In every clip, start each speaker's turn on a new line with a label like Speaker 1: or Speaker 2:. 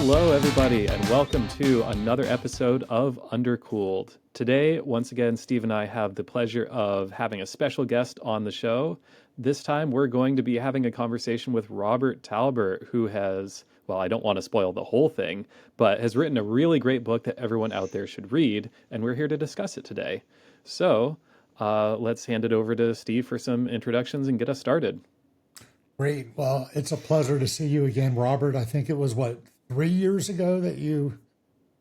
Speaker 1: Hello, everybody, and welcome to another episode of Undercooled. Today, once again, Steve and I have the pleasure of having a special guest on the show. This time, we're going to be having a conversation with Robert Talbert, who has, well, I don't want to spoil the whole thing, but has written a really great book that everyone out there should read, and we're here to discuss it today. So, let's hand it over to Steve for some introductions and get us started.
Speaker 2: Great. Well, it's a pleasure to see you again, Robert. I think it was 3 years ago that you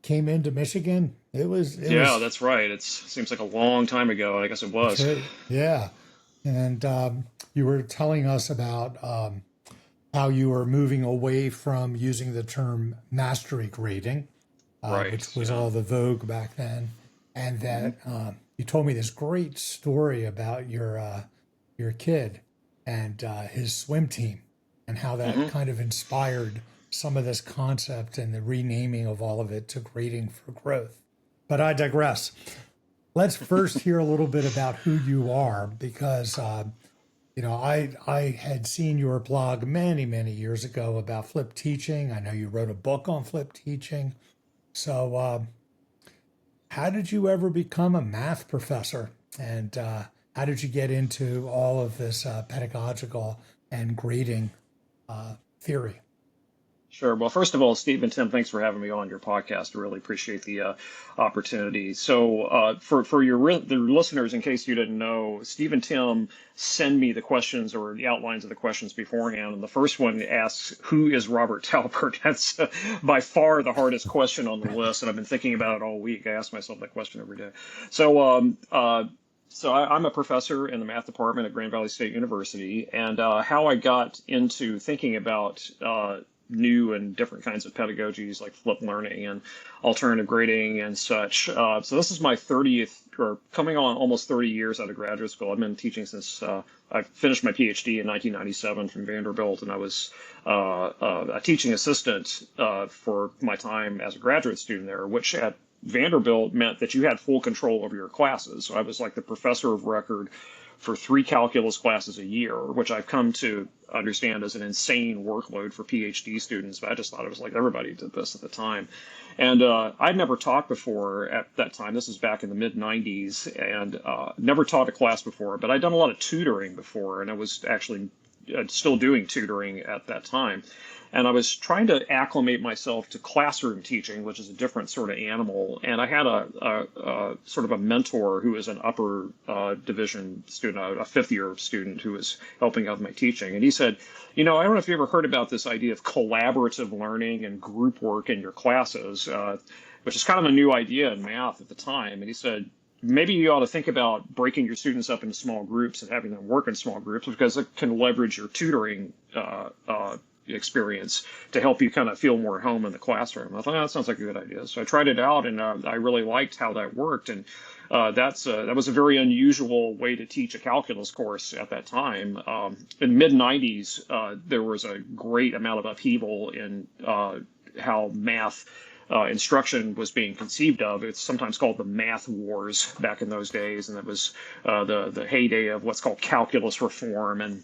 Speaker 2: came into Michigan.
Speaker 3: Yeah, that's right. It seems like a long time ago. I guess it
Speaker 2: That's
Speaker 3: was.
Speaker 2: right. Yeah. And you were telling us about how you were moving away from using the term mastery grading,
Speaker 3: Right.
Speaker 2: which was
Speaker 3: Yeah.
Speaker 2: all the vogue back then. And
Speaker 3: hmm
Speaker 2: that you told me this great story about your kid and his swim team and how that
Speaker 3: hmm
Speaker 2: kind of inspired some of this concept and the renaming of all of it to grading for growth. But I digress. Let's first hear a little bit about who you are because I had seen your blog many years ago about flip teaching. I know you wrote a book on flip teaching. So how did you ever become a math professor? And how did you get into all of this pedagogical and grading theory?
Speaker 3: Sure. Well, first of all, Steve and Tim, thanks for having me on your podcast. I really appreciate the opportunity. So, for the listeners, in case you didn't know, Steve and Tim send me the questions or the outlines of the questions beforehand. And the first one asks, "Who is Robert Talbert?" That's by far the hardest question on the list, and I've been thinking about it all week. I ask myself that question every day. So, I'm a professor in the math department at Grand Valley State University, and how I got into thinking about new and different kinds of pedagogies like flipped learning and alternative grading and such. So this is my 30th, or coming on almost 30 years out of graduate school. I've been teaching since I finished my PhD in 1997 from Vanderbilt, and I was a teaching assistant for my time as a graduate student there, which at Vanderbilt meant that you had full control over your classes. So I was like the professor of record for 3 calculus classes a year, which I've come to understand as an insane workload for PhD students. But I just thought it was like everybody did this at the time. And I'd never taught before at that time. This is back in the mid 90s, and never taught a class before, but I'd done a lot of tutoring before, and I was actually still doing tutoring at that time. And I was trying to acclimate myself to classroom teaching, which is a different sort of animal. And I had a sort of a mentor who was an upper division student, a fifth year student who was helping out with my teaching. And he said, I don't know if you ever heard about this idea of collaborative learning and group work in your classes, which is kind of a new idea in math at the time. And he said, maybe you ought to think about breaking your students up into small groups and having them work in small groups because it can leverage your tutoring experience to help you kind of feel more at home in the classroom. I thought, that sounds like a good idea. So I tried it out, and I really liked how that worked. And that was a very unusual way to teach a calculus course at that time. In the mid 90s, there was a great amount of upheaval in how math instruction was being conceived of. It's sometimes called the math wars back in those days, and it was the heyday of what's called calculus reform, and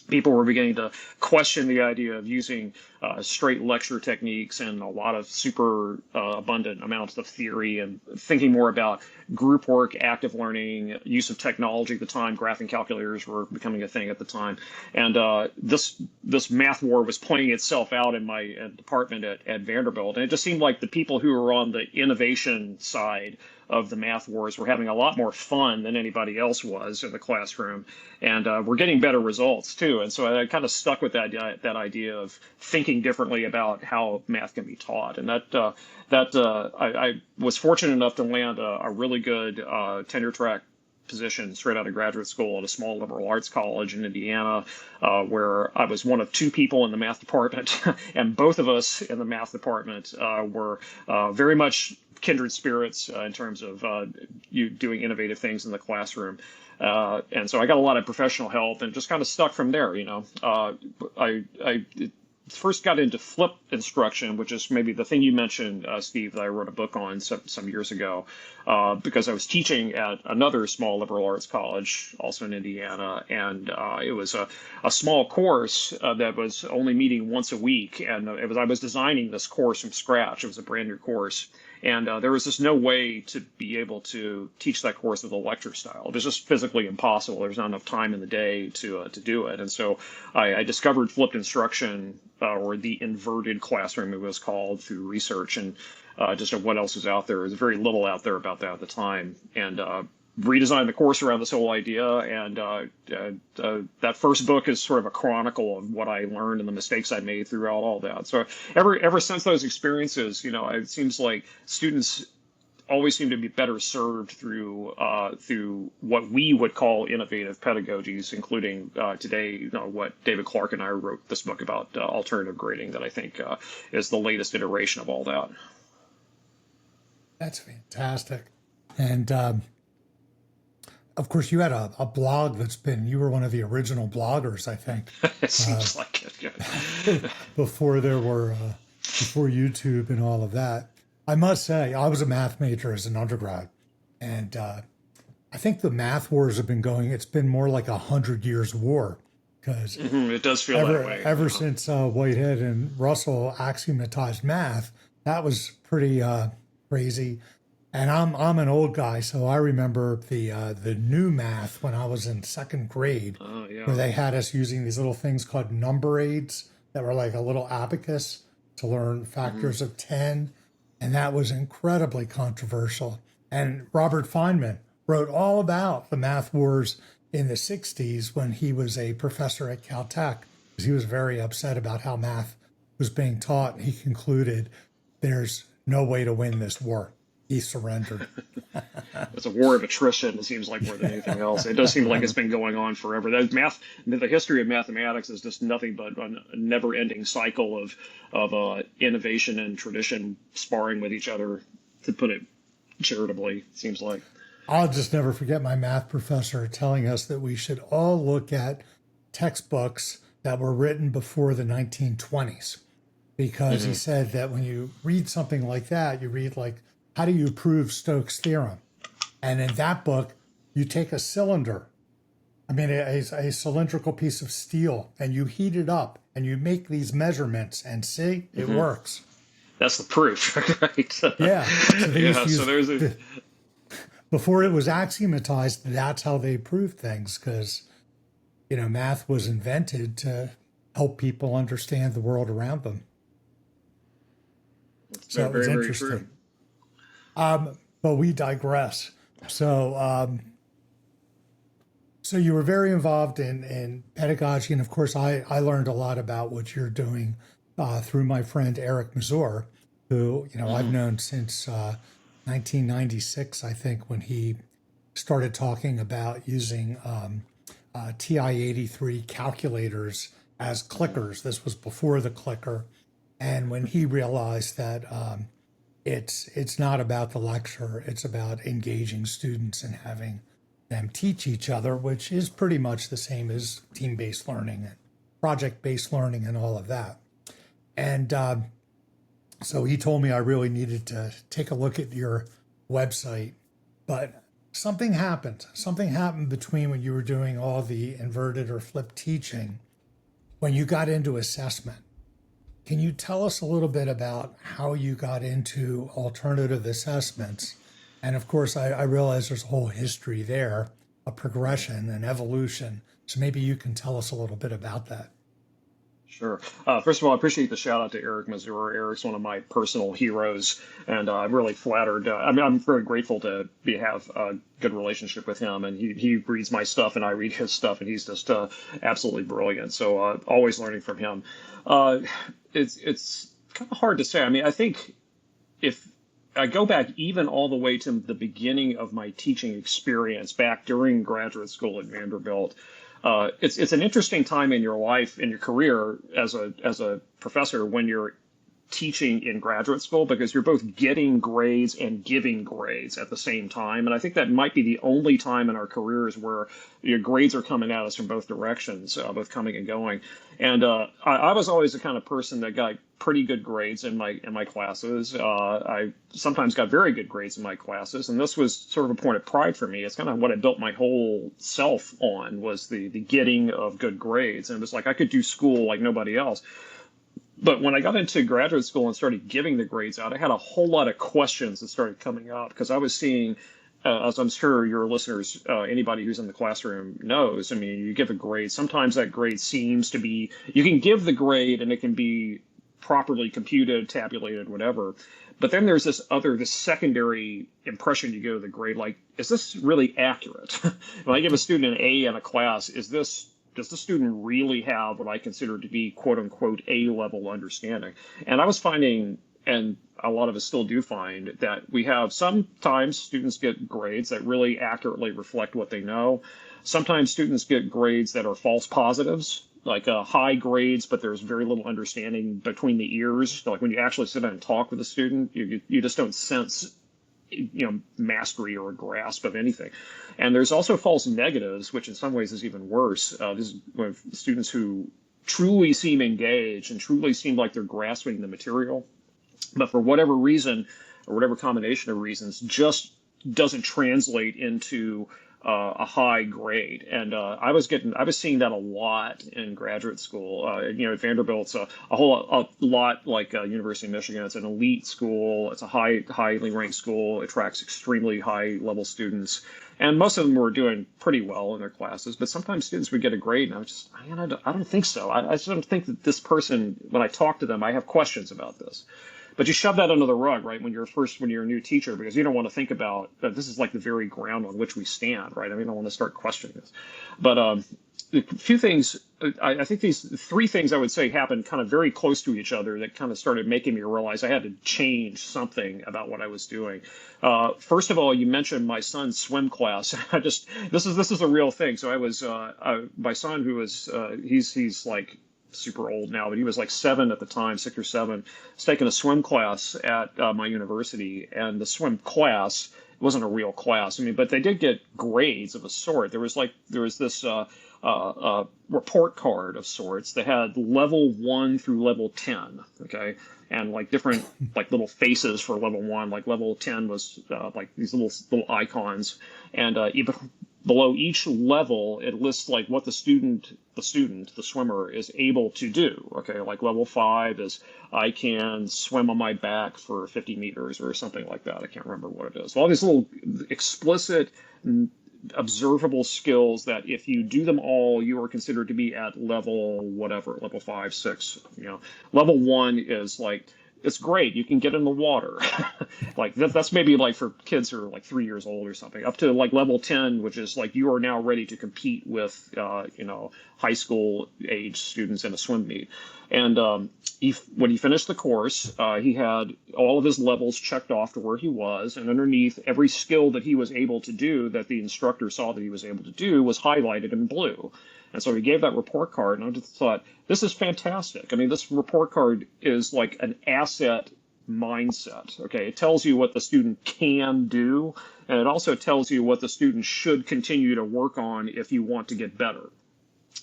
Speaker 3: people were beginning to question the idea of using straight lecture techniques and a lot of super abundant amounts of theory, and thinking more about group work, active learning, use of technology at the time. Graphing calculators were becoming a thing at the time. And this math war was playing itself out in my department at Vanderbilt. And it just seemed like the people who were on the innovation side of the math wars were having a lot more fun than anybody else was in the classroom, and we're getting better results too. And so I kind of stuck with that idea of thinking differently about how math can be taught. And I was fortunate enough to land a really good tenure track position straight out of graduate school at a small liberal arts college in Indiana, where I was one of 2 people in the math department, and both of us in the math department were very much kindred spirits in terms of you doing innovative things in the classroom. And so I got a lot of professional help and just kind of stuck from there. I first got into flip instruction, which is maybe the thing you mentioned, Steve, that I wrote a book on some years ago, because I was teaching at another small liberal arts college, also in Indiana, and it was a small course that was only meeting once a week, and I was designing this course from scratch. It was a brand new course. And there was just no way to be able to teach that course with a lecture style. It was just physically impossible. There was not enough time in the day to do it. And so I discovered flipped instruction, or the inverted classroom, it was called, through research and just what else was out there. There was very little out there about that at the time. And redesigned the course around this whole idea, and that first book is sort of a chronicle of what I learned and the mistakes I made throughout all that. So ever since those experiences, it seems like students always seem to be better served through what we would call innovative pedagogies, including today, what David Clarke and I wrote this book about, alternative grading, that I think is the latest iteration of all that.
Speaker 2: That's fantastic. And of course, you had a blog you were one of the original bloggers, I think.
Speaker 3: It seems like it, yeah.
Speaker 2: before YouTube and all of that. I must say, I was a math major as an undergrad. And I think the math wars have been going, it's been more like 100 years war. Because
Speaker 3: it does feel that way.
Speaker 2: Ever since Whitehead and Russell axiomatized math, that was pretty crazy. And I'm an old guy, so I remember the new math when I was in second grade, where they had us using these little things called number aids that were like a little abacus to learn factors of 10. And that was incredibly controversial. And Robert Feynman wrote all about the math wars in the 60s when he was a professor at Caltech, because he was very upset about how math was being taught. He concluded, there's no way to win this war. He surrendered.
Speaker 3: It's a war of attrition, it seems like, more than anything else. It does seem like it's been going on forever. The history of mathematics is just nothing but a never-ending cycle of innovation and tradition sparring with each other, to put it charitably, it seems like.
Speaker 2: I'll just never forget my math professor telling us that we should all look at textbooks that were written before the 1920s, because he said that when you read something like that, you read like, how do you prove Stokes' theorem? And in that book, you take a cylinder, a cylindrical piece of steel, and you heat it up and you make these measurements, and see, it works.
Speaker 3: That's the proof, right?
Speaker 2: Yeah.
Speaker 3: So there's
Speaker 2: before it was axiomatized, that's how they proved things, because, math was invented to help people understand the world around them. So it was
Speaker 3: very,
Speaker 2: interesting.
Speaker 3: very true.
Speaker 2: But we digress. So, so you were very involved in pedagogy, and of course, I learned a lot about what you're doing through my friend Eric Mazur, who I've known since 1996, I think, when he started talking about using TI-83 calculators as clickers. This was before the clicker, and when he realized that it's not about the lecture, it's about engaging students and having them teach each other, which is pretty much the same as team-based learning and project-based learning and all of that. And so he told me I really needed to take a look at your website, but something happened. Something happened between when you were doing all the inverted or flipped teaching, when you got into assessment. Can you tell us a little bit about how you got into alternative assessments? And of course, I realize there's a whole history there, a progression and evolution. So maybe you can tell us a little bit about that.
Speaker 3: Sure. First of all, I appreciate the shout out to Eric Mazur. Eric's one of my personal heroes, and I'm really flattered. I'm very grateful to have a good relationship with him. And he reads my stuff, and I read his stuff, and he's just absolutely brilliant. So always learning from him. It's kind of hard to say. I think if I go back even all the way to the beginning of my teaching experience, back during graduate school at Vanderbilt. It's an interesting time in your life, in your career as a professor, when you're teaching in graduate school, because you're both getting grades and giving grades at the same time. And I think that might be the only time in our careers where your grades are coming at us from both directions, both coming and going. And I was always the kind of person that got pretty good grades in my classes. I sometimes got very good grades in my classes, and this was sort of a point of pride for me. It's kind of what I built my whole self on, was the getting of good grades. And it was like I could do school like nobody else. But when I got into graduate school and started giving the grades out, I had a whole lot of questions that started coming up, because I was seeing, as I'm sure your listeners, anybody who's in the classroom knows, I mean, you give a grade. Sometimes that grade seems to be, you can give the grade and it can be properly computed, tabulated, whatever. But then there's this secondary impression you give of the grade, like, is this really accurate? When I give a student an A in a class, does the student really have what I consider to be quote unquote A-level understanding? And I was finding, and a lot of us still do find, that we have sometimes students get grades that really accurately reflect what they know. Sometimes students get grades that are false positives, like high grades, but there's very little understanding between the ears. Like when you actually sit down and talk with a student, you just don't sense mastery or a grasp of anything. And there's also false negatives, which in some ways is even worse. This is with students who truly seem engaged and truly seem like they're grasping the material, but for whatever reason, or whatever combination of reasons, just doesn't translate into a high grade. And I was seeing that a lot in graduate school. At Vanderbilt's a lot like University of Michigan. It's an elite school. It's a highly ranked school. It attracts extremely high level students. And most of them were doing pretty well in their classes, but sometimes students would get a grade, and I was just, I don't think so. I just don't think that this person, when I talk to them, I have questions about this. But you shove that under the rug, right, when you're a new teacher, because you don't want to think about that this is like the very ground on which we stand, right? I mean, I don't want to start questioning this. But a few things, I think these three things I would say happened kind of very close to each other that kind of started making me realize I had to change something about what I was doing. First of all, you mentioned my son's swim class. This is a real thing. So I was, my son, who was, he's like super old now, but he was like 7 at the time, 6 or 7, was taking a swim class at my university. And the swim class wasn't a real class. I mean, but they did get grades of a sort. There was this report card of sorts that had level 1 through level 10. Okay. And like different like little faces for level 1, like level 10 was like these little icons. And even below each level, it lists like what the swimmer is able to do. Okay, like level 5 is I can swim on my back for 50 meters or something like that. I can't remember what it is. All these little explicit, observable skills that if you do them all, you are considered to be at level whatever, level 5, 6. Level 1 is like, it's great. You can get in the water. Like that's maybe like for kids who are like 3 years old or something, up to like level 10, which is like you are now ready to compete with, high school age students in a swim meet. And when he finished the course, he had all of his levels checked off to where he was, and underneath every skill that he was able to do, that the instructor saw that he was able to do, was highlighted in blue. And so he gave that report card, and I just thought, this is fantastic. I mean, this report card is like an asset mindset. Okay, it tells you what the student can do, and it also tells you what the student should continue to work on if you want to get better.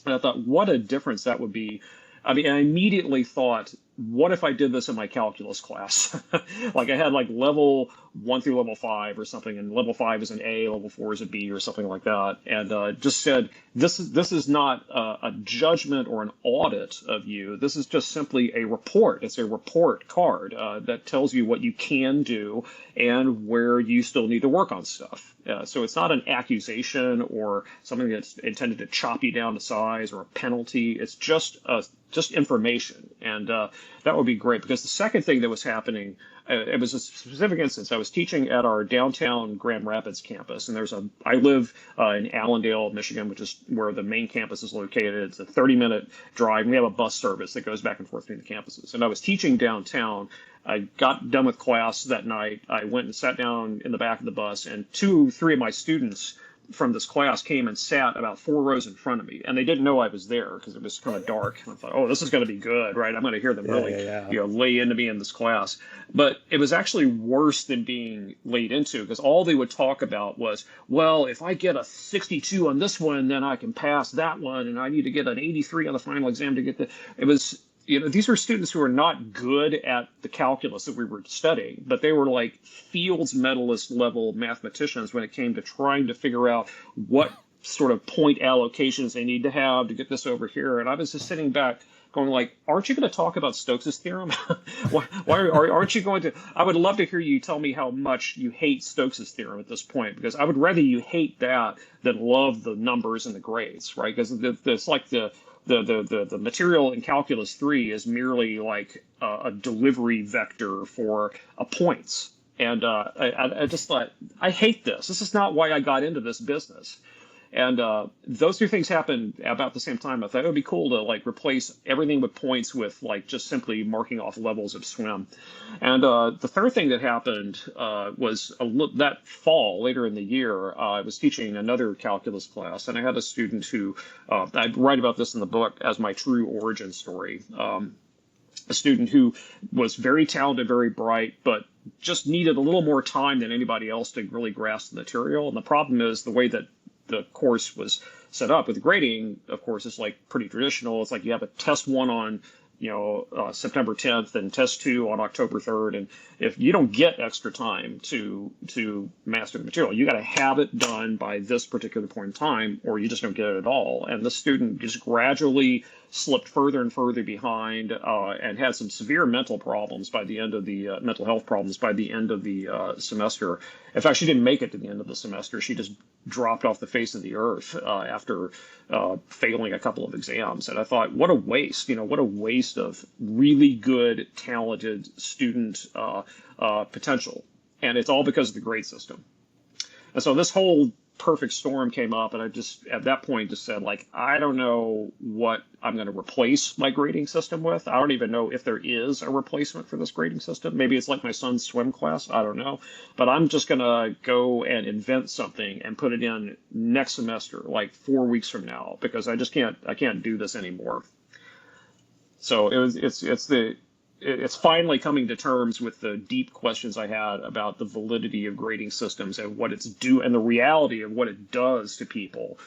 Speaker 3: And I thought, what a difference that would be. I mean, I immediately thought, what if I did this in my calculus class? Like I had like level 1 through level 5 or something, and level 5 is an A, level 4 is a B or something like that. And just said, this is not a judgment or an audit of you. This is just simply a report. It's a report card that tells you what you can do and where you still need to work on stuff. So it's not an accusation or something that's intended to chop you down to size or a penalty. It's just information. And that would be great, because the second thing that was happening, it was a specific instance. I was teaching at our downtown Grand Rapids campus, and I live in Allendale, Michigan, which is where the main campus is located. It's a 30-minute drive. And we have a bus service that goes back and forth between the campuses. And I was teaching downtown. I got done with class that night. I went and sat down in the back of the bus, and 2, 3 of my students from this class came and sat about 4 rows in front of me, and they didn't know I was there because it was kind of dark. And I thought, oh, this is going to be good, right? I'm going to hear them
Speaker 1: Yeah,
Speaker 3: really,
Speaker 1: yeah, yeah.
Speaker 3: lay into me in this class. But it was actually worse than being laid into, because all they would talk about was, well, if I get a 62 on this one, then I can pass that one, and I need to get an 83 on the final exam to get the. It was these were students who were not good at the calculus that we were studying, but they were like Fields medalist level mathematicians when it came to trying to figure out what sort of point allocations they need to have to get this over here. And I was just sitting back going like, aren't you going to talk about Stokes' theorem? Aren't you going to? I would love to hear you tell me how much you hate Stokes' theorem at this point, because I would rather you hate that than love the numbers and the grades, right? Because it's like the material in Calculus 3 is merely like a delivery vector for points. And I just thought, I hate this. This is not why I got into this business. And those two things happened about the same time. I thought it would be cool to like replace everything with points with like just simply marking off levels of swim. And the third thing that happened was that fall, later in the year, I was teaching another calculus class, and I had a student who I write about this in the book as my true origin story. A student who was very talented, very bright, but just needed a little more time than anybody else to really grasp the material. And the problem is the way that the course was set up with grading, of course, is like pretty traditional. It's like you have a test one on, September 10th and test two on October 3rd. And if you don't get extra time to master the material, you got to have it done by this particular point in time, or you just don't get it at all. And the student just gradually slipped further and further behind and had some severe mental problems by the end of the mental health problems by the end of the semester. In fact, she didn't make it to the end of the semester. She just dropped off the face of the earth after failing a couple of exams. And I thought, what a waste, what a waste of really good, talented student potential. And it's all because of the grade system. And so this whole perfect storm came up, and I just at that point just said, like, I don't know what I'm going to replace my grading system with. I don't even know if there is a replacement for this grading system. Maybe it's like my son's swim class. I don't know. But I'm just going to go and invent something and put it in next semester, like 4 weeks from now, because I can't do this anymore. So it's finally coming to terms with the deep questions I had about the validity of grading systems and what it's and the reality of what it does to people.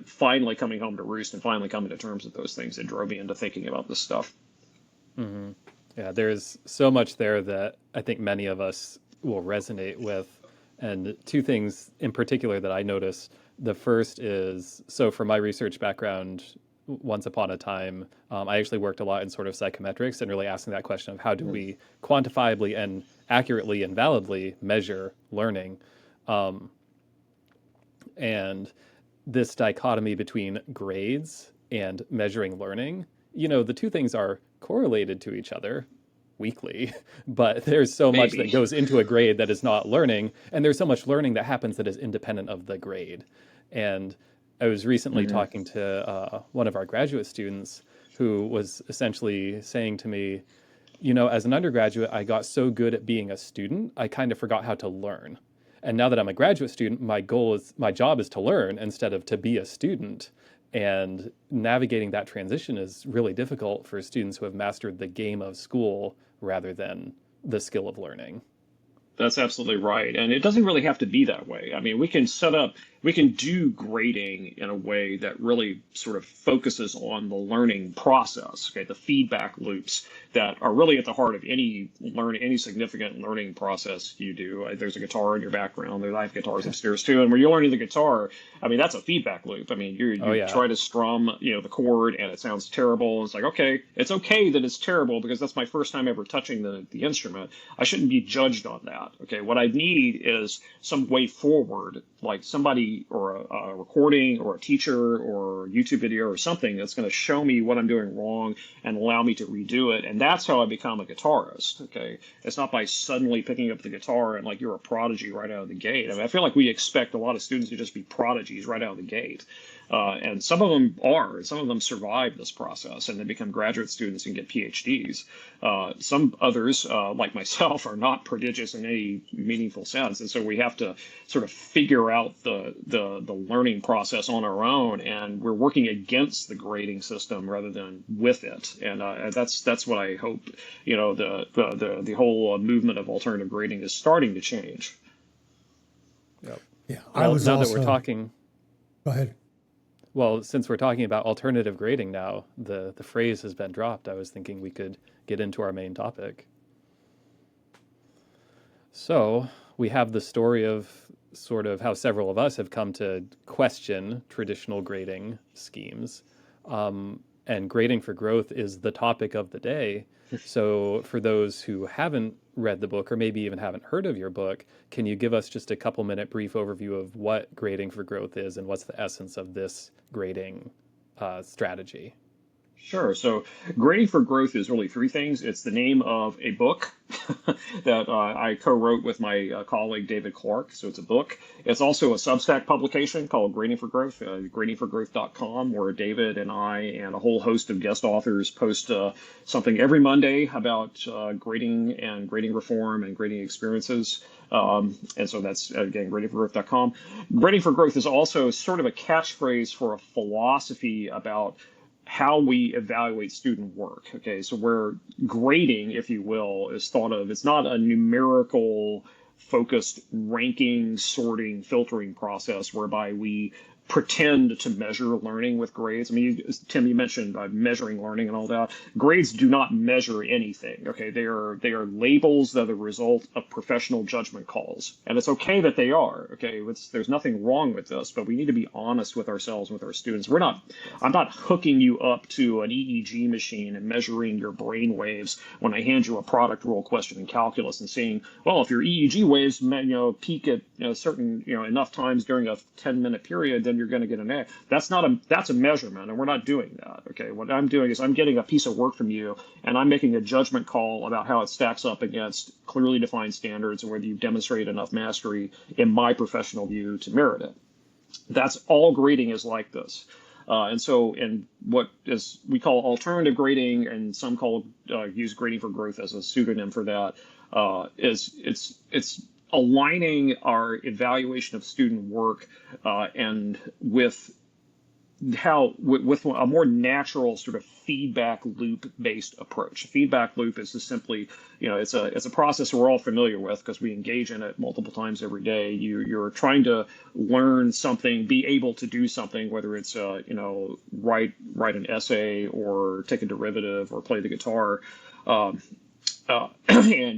Speaker 3: Finally coming home to roost and finally coming to terms with those things that drove me into thinking about this stuff.
Speaker 1: Mm-hmm. Yeah, there's so much there that I think many of us will resonate with. And two things in particular that I notice. The first is, so for my research background, once upon a time, I actually worked a lot in sort of psychometrics and really asking that question of how do we quantifiably and accurately and validly measure learning. And this dichotomy between grades and measuring learning, the two things are correlated to each other weakly, but there's so much that goes into a grade that is not learning, and there's so much learning that happens that is independent of the grade. And I was recently talking to one of our graduate students who was essentially saying to me, as an undergraduate, I got so good at being a student, I kind of forgot how to learn. And now that I'm a graduate student, my job is to learn instead of to be a student. And navigating that transition is really difficult for students who have mastered the game of school rather than the skill of learning.
Speaker 3: That's absolutely right. And it doesn't really have to be that way. I mean, we can do grading in a way that really sort of focuses on the learning process, okay, the feedback loops that are really at the heart of any significant learning process you do. There's a guitar in your background. I have guitars upstairs too. And when you're learning the guitar, I mean, that's a feedback loop. I mean, you try to strum, the chord and it sounds terrible. It's like, okay, it's okay that it's terrible because that's my first time ever touching the instrument. I shouldn't be judged on that. Okay, what I need is some way forward, like somebody or a recording or a teacher or a YouTube video or something that's going to show me what I'm doing wrong and allow me to redo it. And that's how I become a guitarist. Okay, it's not by suddenly picking up the guitar and like you're a prodigy right out of the gate. I mean, I feel like we expect a lot of students to just be prodigies right out of the gate. And some of them survive this process and they become graduate students and get PhDs. Some others, like myself, are not prodigious in any meaningful sense. And so we have to sort of figure out the learning process on our own. And we're working against the grading system rather than with it. And that's what I hope, the whole movement of alternative grading is starting to change.
Speaker 1: Yep.
Speaker 2: Yeah,
Speaker 1: Well, now that we're talking,
Speaker 2: Go ahead.
Speaker 1: well, since we're talking about alternative grading now, the phrase has been dropped. I was thinking we could get into our main topic. So we have the story of sort of how several of us have come to question traditional grading schemes. And grading for growth is the topic of the day. So for those who haven't read the book or maybe even haven't heard of your book, can you give us just a couple minute brief overview of what grading for growth is and what's the essence of this grading strategy?
Speaker 3: Sure. So, Grading for Growth is really three things. It's the name of a book that I co-wrote with my colleague David Clarke. So it's a book. It's also a Substack publication called Grading for Growth, gradingforgrowth.com, where David and I and a whole host of guest authors post something every Monday about grading and grading reform and grading experiences. And so that's, again, gradingforgrowth.com. Grading for Growth is also sort of a catchphrase for a philosophy about how we evaluate student work. Okay, so where grading, if you will, is thought of, it's not a numerical focused ranking, sorting, filtering process whereby we pretend to measure learning with grades. I mean, Tim, you mentioned measuring learning and all that. Grades do not measure anything. Okay, they are labels that are the result of professional judgment calls, and it's okay that they are. Okay, there's nothing wrong with this, but we need to be honest with ourselves and with our students. I'm not hooking you up to an EEG machine and measuring your brain waves when I hand you a product rule question in calculus and saying, well, if your EEG waves peak at certain enough times during a 10-minute period, then you're going to get an A. That's a measurement, and we're not doing that. Okay, what I'm doing is I'm getting a piece of work from you, and I'm making a judgment call about how it stacks up against clearly defined standards and whether you've demonstrated enough mastery in my professional view to merit it. That's all grading is like this. And so, in what is we call alternative grading, and some use Grading for Growth as a pseudonym for that, it's aligning our evaluation of student work and with a more natural sort of feedback loop based approach. A feedback loop is just simply, it's a process we're all familiar with because we engage in it multiple times every day. You're trying to learn something, be able to do something, whether it's write an essay or take a derivative or play the guitar, and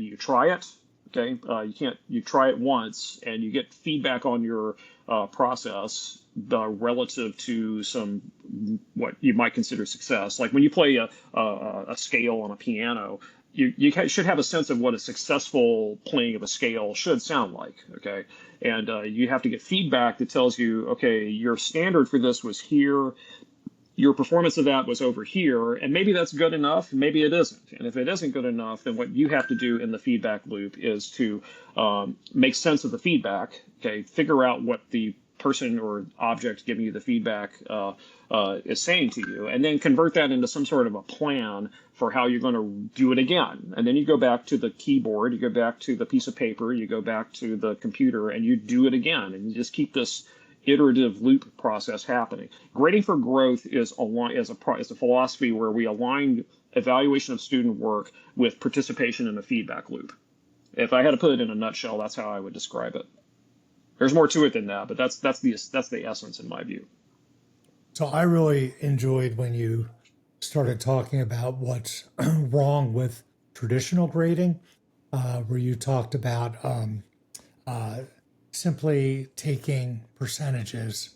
Speaker 3: you try it. Okay, you try it once and you get feedback on your process relative to some what you might consider success. Like when you play a scale on a piano, you should have a sense of what a successful playing of a scale should sound like. Okay, and you have to get feedback that tells you, okay, your standard for this was here. Your performance of that was over here, and maybe that's good enough, maybe it isn't. And if it isn't good enough, then what you have to do in the feedback loop is to make sense of the feedback, okay, figure out what the person or object giving you the feedback is saying to you, and then convert that into some sort of a plan for how you're going to do it again. And then you go back to the keyboard, you go back to the piece of paper, you go back to the computer, and you do it again. And you just keep this iterative loop process happening. Grading for Growth is a philosophy where we align evaluation of student work with participation in a feedback loop. If I had to put it in a nutshell, that's how I would describe it. There's more to it than that, but that's the essence in my view.
Speaker 2: So I really enjoyed when you started talking about what's wrong with traditional grading, where you talked about simply taking percentages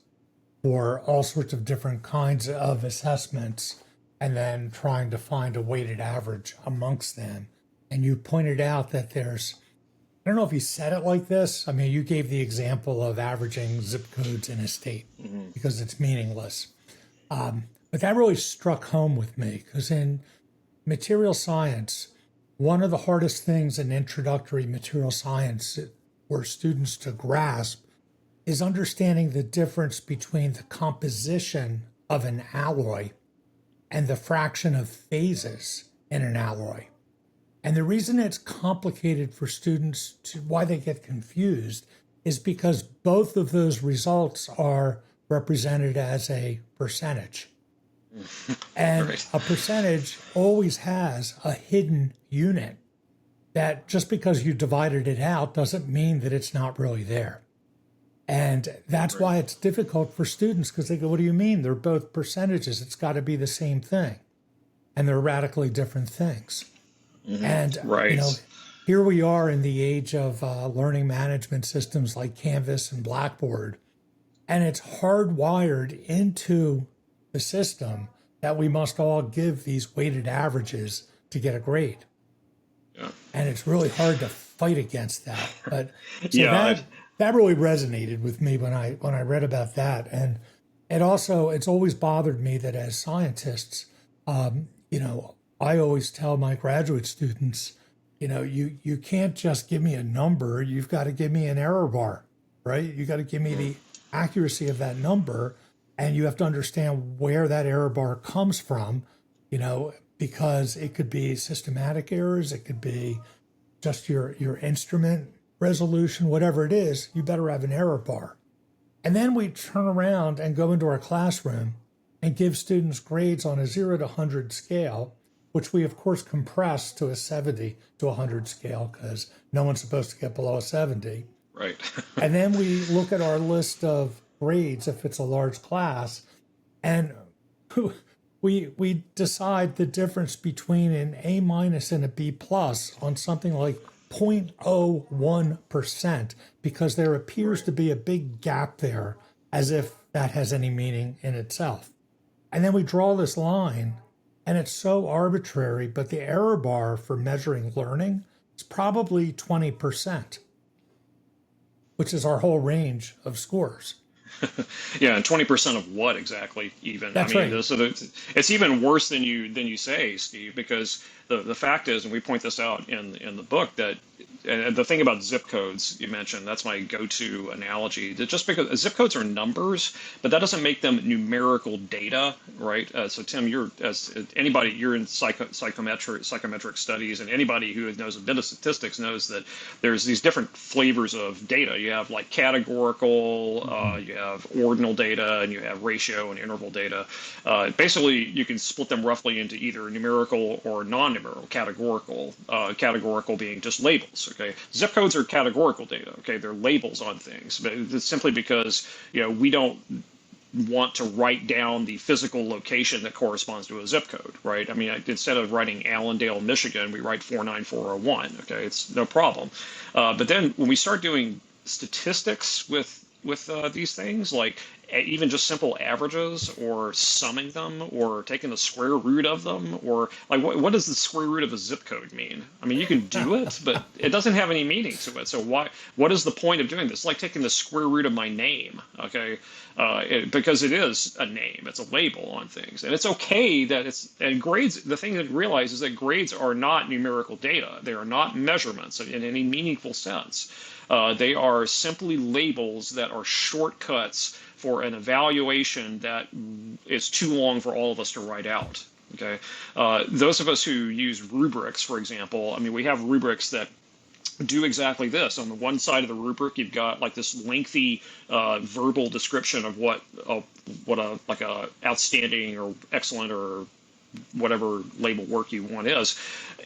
Speaker 2: for all sorts of different kinds of assessments and then trying to find a weighted average amongst them. And you pointed out that I don't know if you said it like this. I mean, you gave the example of averaging zip codes in a state because it's meaningless. But that really struck home with me because in material science, one of the hardest things in introductory material science for students to grasp is understanding the difference between the composition of an alloy and the fraction of phases in an alloy. And the reason it's complicated for students to why they get confused is because both of those results are represented as a percentage. And
Speaker 3: Right.
Speaker 2: a percentage always has a hidden unit that just because you divided it out doesn't mean that it's not really there. And that's
Speaker 3: Right.
Speaker 2: why it's difficult for students because they go, what do you mean? They're both percentages. It's got to be the same thing. And they're radically different things. And,
Speaker 3: Right.
Speaker 2: here we are in the age of learning management systems like Canvas and Blackboard. And it's hardwired into the system that we must all give these weighted averages to get a grade.
Speaker 3: Yeah.
Speaker 2: And it's really hard to fight against that. But so
Speaker 3: Yeah.
Speaker 2: that really resonated with me when I read about that. And it's always bothered me that as scientists, I always tell my graduate students, you can't just give me a number. You've got to give me an error bar, right? You got to give me the accuracy of that number, and you have to understand where that error bar comes from, because it could be systematic errors, it could be just your instrument resolution, whatever it is, you better have an error bar. And then we turn around and go into our classroom and give students grades on a 0 to 100 scale, which we of course compress to a 70 to 100 scale because no one's supposed to get below a 70.
Speaker 3: Right.
Speaker 2: And then we look at our list of grades if it's a large class, and we decide the difference between an A minus and a B plus on something like 0.01% because there appears to be a big gap there, as if that has any meaning in itself. And then we draw this line, and it's so arbitrary, but the error bar for measuring learning is probably 20%, which is our whole range of scores.
Speaker 3: Yeah, and 20% of what exactly? Even
Speaker 2: That's right.
Speaker 3: so it's even worse than you say, Steve, because the fact is, and we point this out in the book, that and the thing about zip codes you mentioned, that's my go-to analogy. That just because zip codes are numbers, but that doesn't make them numerical data, right? So Tim, you're in psychometric studies, and anybody who knows a bit of statistics knows that there's these different flavors of data. You have like categorical, you have ordinal data, and you have ratio and interval data. Basically, you can split them roughly into either numerical or non-numerical. Categorical being just labels. Okay, zip codes are categorical data. Okay, they're labels on things, but it's simply because we don't want to write down the physical location that corresponds to a zip code, right? I mean, instead of writing Allendale, Michigan, we write 49401. Okay, it's no problem. But then when we start doing statistics with these things, like even just simple averages or summing them or taking the square root of them, or like what does the square root of a zip code mean? I mean, you can do it, but it doesn't have any meaning to it. So what is the point of doing this? It's like taking the square root of my name, okay? Because it is a name, it's a label on things. And it's okay that and grades, the thing to realize is that grades are not numerical data. They are not measurements in any meaningful sense. They are simply labels that are shortcuts for an evaluation that is too long for all of us to write out. Okay, those of us who use rubrics, for example, I mean, we have rubrics that do exactly this. On the one side of the rubric, you've got like this lengthy verbal description of what a outstanding or excellent or whatever label work you want is,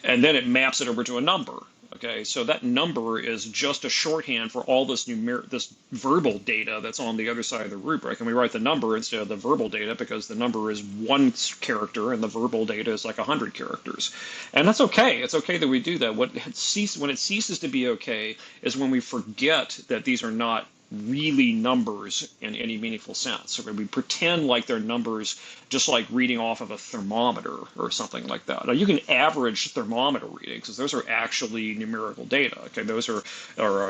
Speaker 3: and then it maps it over to a number. Okay, so that number is just a shorthand for all this this verbal data that's on the other side of the rubric, and we write the number instead of the verbal data because the number is one character and the verbal data is like 100 characters, and that's okay. It's okay that we do that. When it ceases to be okay is when we forget that these are not really numbers in any meaningful sense. So we pretend like they're numbers, just like reading off of a thermometer or something like that. Now, you can average thermometer readings because those are actually numerical data. Okay, those are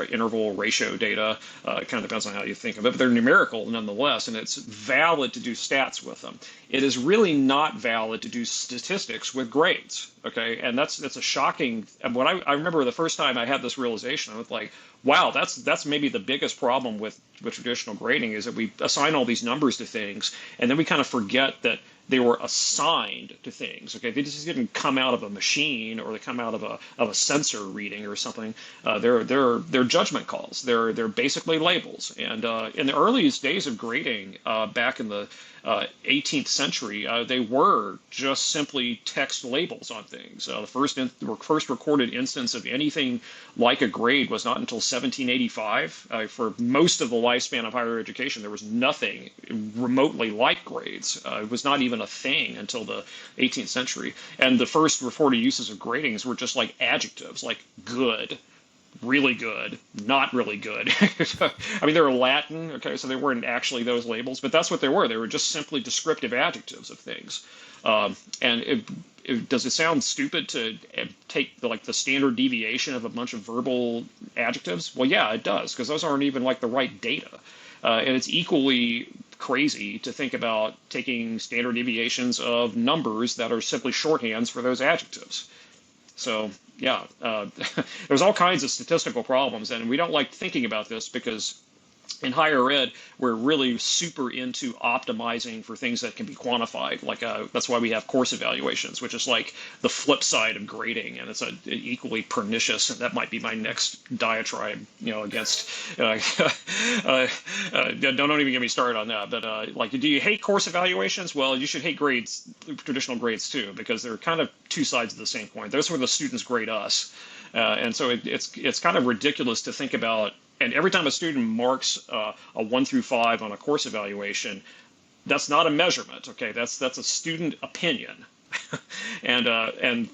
Speaker 3: interval ratio data. It kind of depends on how you think of it, but they're numerical nonetheless, and it's valid to do stats with them. It is really not valid to do statistics with grades. Okay, and that's a shocking. And when I remember the first time I had this realization, I was like, wow, that's maybe the biggest problem with traditional grading is that we assign all these numbers to things, and then we kind of forget that they were assigned to things. Okay, they just didn't come out of a machine or they come out of a sensor reading or something. They're judgment calls. They're basically labels. And in the earliest days of grading, back in the 18th century, they were just simply text labels on things. The first recorded instance of anything like a grade was not until 1785. For most of the lifespan of higher education, there was nothing remotely like grades. It was not even a thing until the 18th century. And the first reported uses of gradings were just like adjectives, like good, really good, not really good. I mean, they were Latin, okay, so they weren't actually those labels, but that's what they were. They were just simply descriptive adjectives of things. And does it sound stupid to take the standard deviation of a bunch of verbal adjectives? Well, yeah, it does, because those aren't even like the right data. And it's equally crazy to think about taking standard deviations of numbers that are simply shorthands for those adjectives. So yeah, there's all kinds of statistical problems, and we don't like thinking about this because in higher ed, we're really super into optimizing for things that can be quantified. That's why we have course evaluations, which is like the flip side of grading, and it's equally pernicious. And that might be my next diatribe, against. Don't even get me started on that. But do you hate course evaluations? Well, you should hate grades, traditional grades too, because they're kind of two sides of the same coin. Those where the students grade us. And so it's kind of ridiculous to think about. And every time a student marks a 1 through 5 on a course evaluation, that's not a measurement. Okay, that's a student opinion, and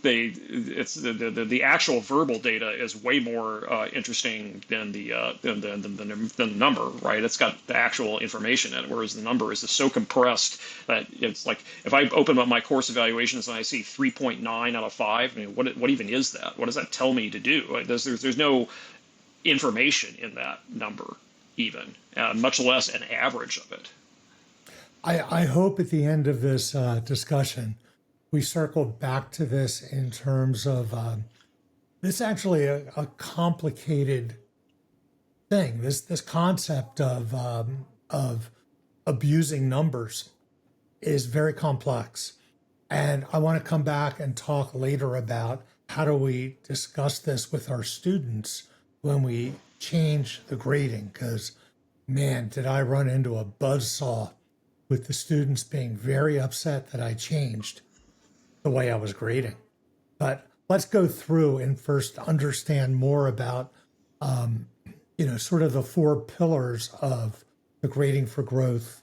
Speaker 3: the actual verbal data is way more interesting than the number, right? It's got the actual information in it, whereas the number is just so compressed that it's like if I open up my course evaluations and I see 3.9 out of 5, I mean, what even is that? What does that tell me to do? There's no information in that number, even, much less an average of it.
Speaker 2: I hope at the end of this discussion, we circle back to this in terms of this actually a complicated thing. This concept of abusing numbers is very complex, and I want to come back and talk later about how do we discuss this with our students when we change the grading, because man, did I run into a buzzsaw with the students being very upset that I changed the way I was grading. But let's go through and first understand more about, sort of the 4 pillars of the grading for growth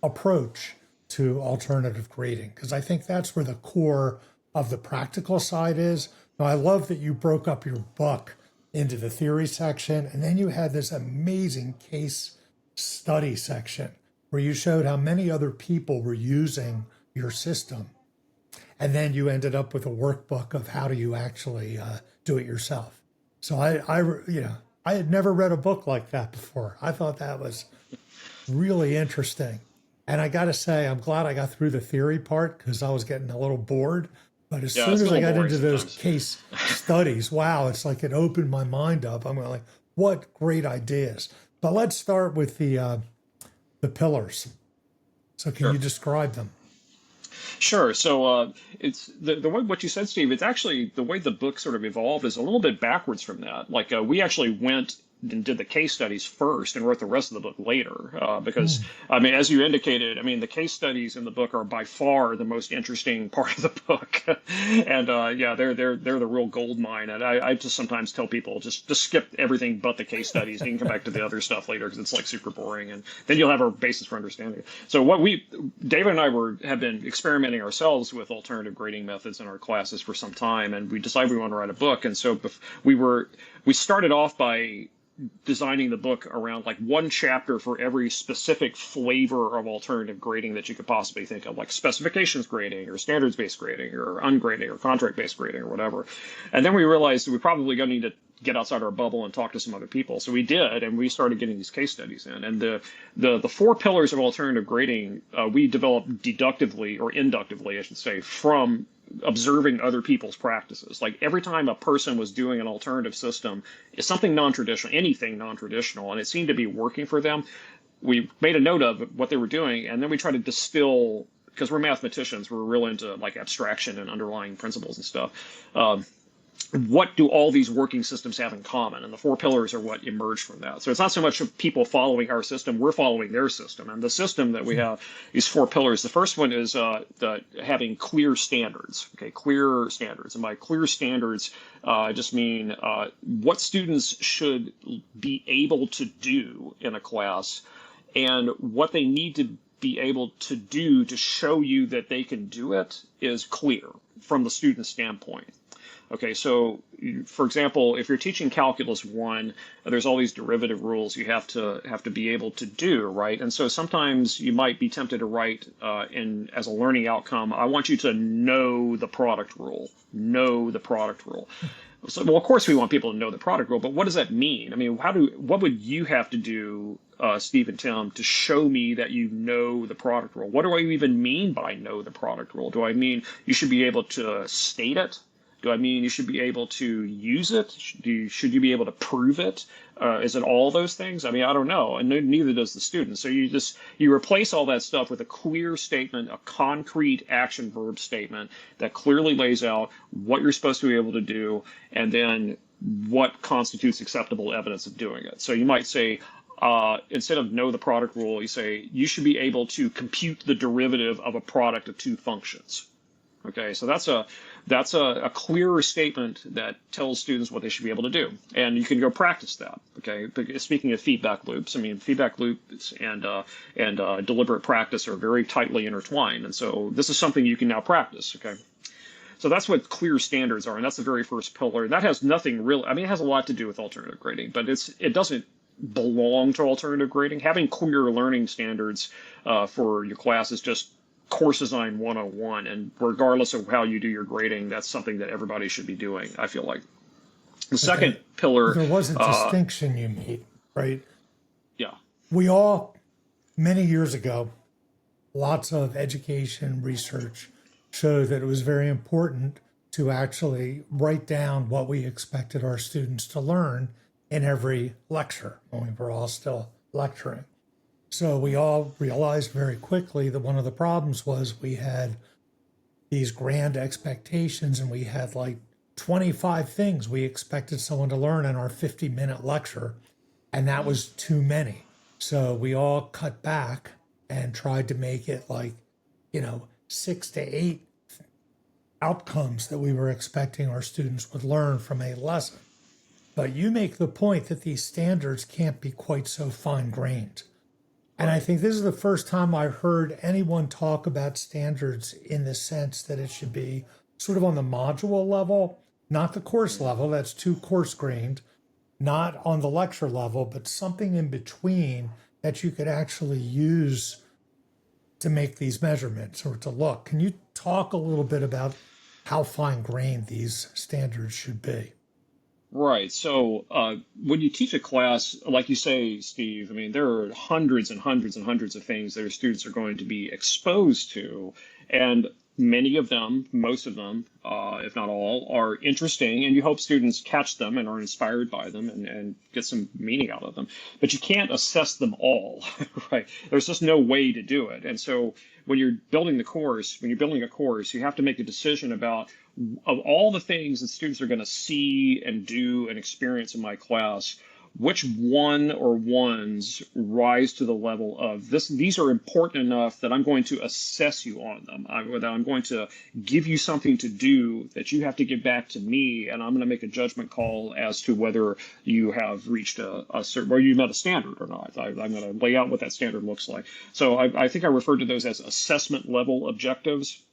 Speaker 2: approach to alternative grading, because I think that's where the core of the practical side is. Now, I love that you broke up your book into the theory section, and then you had this amazing case study section where you showed how many other people were using your system, and then you ended up with a workbook of how do you actually do it yourself. So I had never read a book like that before. I thought that was really interesting, and I got to say, I'm glad I got through the theory part because I was getting a little bored. But as soon as I got into those case studies, wow, it's like it opened my mind up. I'm like, what great ideas. But let's start with the pillars. So can you describe them?
Speaker 3: Sure. So it's the way what you said, Steve. It's actually the way the book sort of evolved is a little bit backwards from that. We actually went and did the case studies first and wrote the rest of the book later because I mean, as you indicated, I mean, the case studies in the book are by far the most interesting part of the book. And they're the real gold mine. And I just sometimes tell people just skip everything but the case studies. You can come back to the other stuff later because it's like super boring, and then you'll have a basis for understanding it. So David and I have been experimenting ourselves with alternative grading methods in our classes for some time, and we decided we want to write a book. And so we started off by designing the book around like one chapter for every specific flavor of alternative grading that you could possibly think of, like specifications grading or standards-based grading or ungrading or contract-based grading or whatever. And then we realized that we probably going to need to get outside our bubble and talk to some other people. So we did, and we started getting these case studies in. And the 4 pillars of alternative grading we developed deductively or inductively, I should say, from observing other people's practices. Like every time a person was doing an alternative system, it's something non-traditional, anything non-traditional, and it seemed to be working for them, we made a note of what they were doing, and then we tried to distill, because we're mathematicians, we're real into like abstraction and underlying principles and stuff. What do all these working systems have in common? And the four pillars are what emerged from that. So it's not so much of people following our system, we're following their system. And the system that we have, these four pillars, the first one is having clear standards. Okay, clear standards. And by clear standards, I just mean what students should be able to do in a class and what they need to be able to do to show you that they can do it is clear from the student standpoint. Okay, so for example, if you're teaching Calculus 1, there's all these derivative rules you have to be able to do, right? And so sometimes you might be tempted to write as a learning outcome, I want you to know the product rule. Know the product rule. So, well, of course we want people to know the product rule, but what does that mean? I mean, what would you have to do, Steve and Tim, to show me that you know the product rule? What do I even mean by know the product rule? Do I mean you should be able to state it? Do I mean you should be able to use it? Should you be able to prove it? Is it all those things? I mean, I don't know, and neither does the student. So you replace all that stuff with a clear statement, a concrete action verb statement that clearly lays out what you're supposed to be able to do, and then what constitutes acceptable evidence of doing it. So you might say, instead of know the product rule, you say you should be able to compute the derivative of a product of two functions. Okay, so that's a clearer statement that tells students what they should be able to do, and you can go practice that. Okay, speaking of feedback loops, I mean feedback loops and deliberate practice are very tightly intertwined, and so this is something you can now practice. Okay, so that's what clear standards are, and that's the very first pillar. That has nothing really. I mean, it has a lot to do with alternative grading, but it doesn't belong to alternative grading. Having clear learning standards for your class is just course design 101, and regardless of how you do your grading, that's something that everybody should be doing, I feel like. The second pillar,
Speaker 2: there was a distinction you made, right?
Speaker 3: Yeah.
Speaker 2: We all, many years ago, lots of education research showed that it was very important to actually write down what we expected our students to learn in every lecture when we were all still lecturing. So we all realized very quickly that one of the problems was we had these grand expectations and we had like 25 things we expected someone to learn in our 50-minute lecture, and that was too many. So we all cut back and tried to make it like, 6 to 8 outcomes that we were expecting our students would learn from a lesson. But you make the point that these standards can't be quite so fine-grained. And I think this is the first time I've heard anyone talk about standards in the sense that it should be sort of on the module level, not the course level, that's too course grained, not on the lecture level, but something in between that you could actually use to make these measurements or to look. Can you talk a little bit about how fine-grained these standards should be?
Speaker 3: Right. So when you teach a class, like you say, Steve, I mean, there are hundreds and hundreds and hundreds of things that our students are going to be exposed to. And many of them, most of them, if not all, are interesting. And you hope students catch them and are inspired by them and get some meaning out of them. But you can't assess them all, right? There's just no way to do it. And so when you're building a course, you have to make a decision about, of all the things that students are going to see and do and experience in my class, which one or ones rise to the level of this? These are important enough that I'm going to assess you on them. I'm going to give you something to do that you have to give back to me, and I'm going to make a judgment call as to whether you have reached a certain, or you met a standard or not. I'm going to lay out what that standard looks like. So I think I referred to those as assessment level objectives.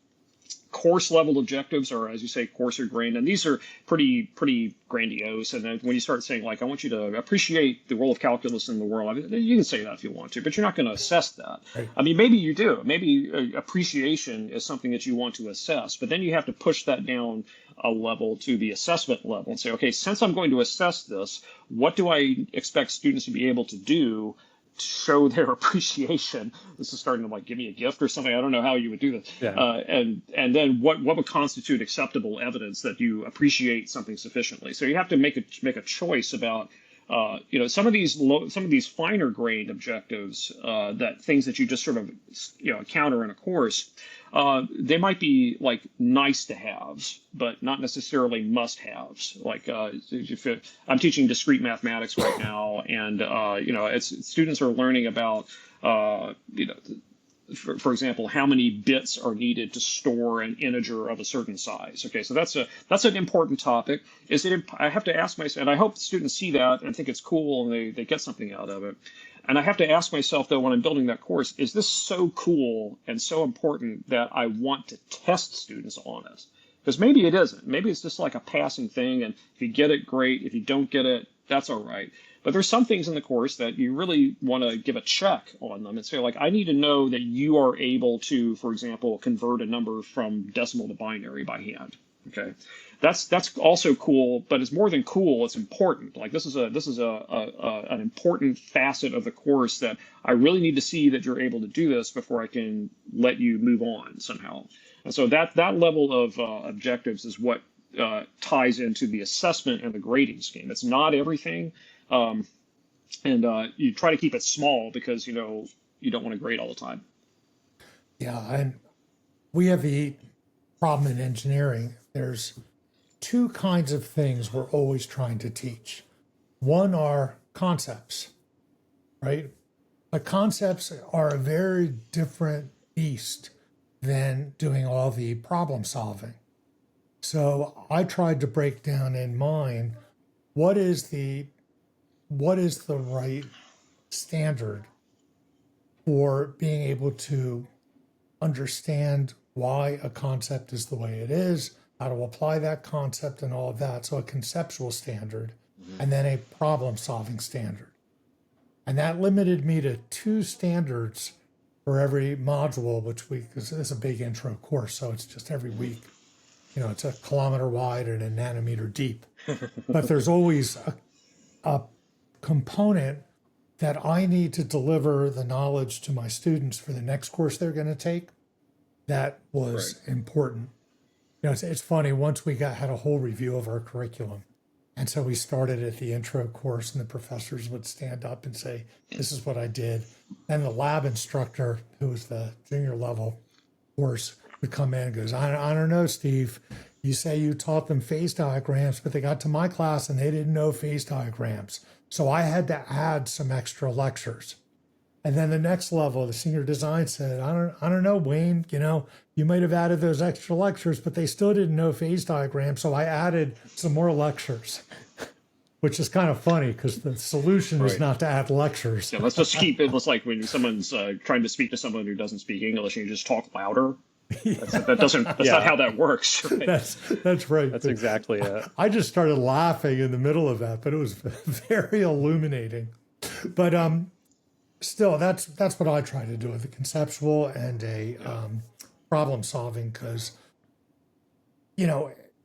Speaker 3: Course level objectives are, as you say, course or grained, and these are pretty grandiose. And then when you start saying, like, I want you to appreciate the role of calculus in the world, I mean, you can say that if you want to, but you're not going to assess that.
Speaker 2: Right.
Speaker 3: I mean, maybe you do. Maybe appreciation is something that you want to assess, but then you have to push that down a level to the assessment level and say, okay, since I'm going to assess this, what do I expect students to be able to do show their appreciation. This is starting to like give me a gift or something. I don't know how you would do this.
Speaker 1: Yeah.
Speaker 3: And then what would constitute acceptable evidence that you appreciate something sufficiently? So you have to make a choice about some of these finer grained objectives, that things that you just sort of encounter in a course. They might be like nice to haves, but not necessarily must haves. Like I'm teaching discrete mathematics right now, and students are learning about for example, how many bits are needed to store an integer of a certain size. Okay, so that's an important topic. I have to ask myself, and I hope students see that and think it's cool and they get something out of it. And I have to ask myself though, when I'm building that course, is this so cool and so important that I want to test students on it? Because maybe it isn't. Maybe it's just like a passing thing, and if you get it, great. If you don't get it, that's all right. But there's some things in the course that you really want to give a check on them and say, like, I need to know that you are able to, for example, convert a number from decimal to binary by hand. Okay, that's also cool, but it's more than cool. It's important. Like this is an important facet of the course that I really need to see that you're able to do this before I can let you move on somehow. And so that level of objectives is what ties into the assessment and the grading scheme. It's not everything. And you try to keep it small because you don't want to grade all the time.
Speaker 2: Yeah, and we have the problem in engineering. There's two kinds of things we're always trying to teach. One are concepts, right? But concepts are a very different beast than doing all the problem solving. So I tried to break down in mine what is the right standard for being able to understand why a concept is the way it is, how to apply that concept and all of that. So a conceptual standard and then a problem solving standard. And that limited me to two standards for every module, because it's a big intro course, so it's just every week. It's a kilometer wide and a nanometer deep. But there's always a component that I need to deliver the knowledge to my students for the next course they're going to take. That was important. It's funny, once we had a whole review of our curriculum. And so we started at the intro course, and the professors would stand up and say, this is what I did. And the lab instructor, who was the junior level course, would come in and goes, I don't know, Steve. You say you taught them phase diagrams, but they got to my class and they didn't know phase diagrams. So I had to add some extra lectures. And then the next level, the senior design said, I don't know, Wayne, you might have added those extra lectures, but they still didn't know phase diagrams. So I added some more lectures, which is kind of funny because the solution is not to add lectures.
Speaker 3: Yeah, let's just keep it. It's like when someone's trying to speak to someone who doesn't speak English and you just talk louder. That's not how that works. Right?
Speaker 2: That's right.
Speaker 1: That's exactly it.
Speaker 2: I just started laughing in the middle of that, but it was very illuminating. But still, that's what I try to do with a conceptual and a problem solving, because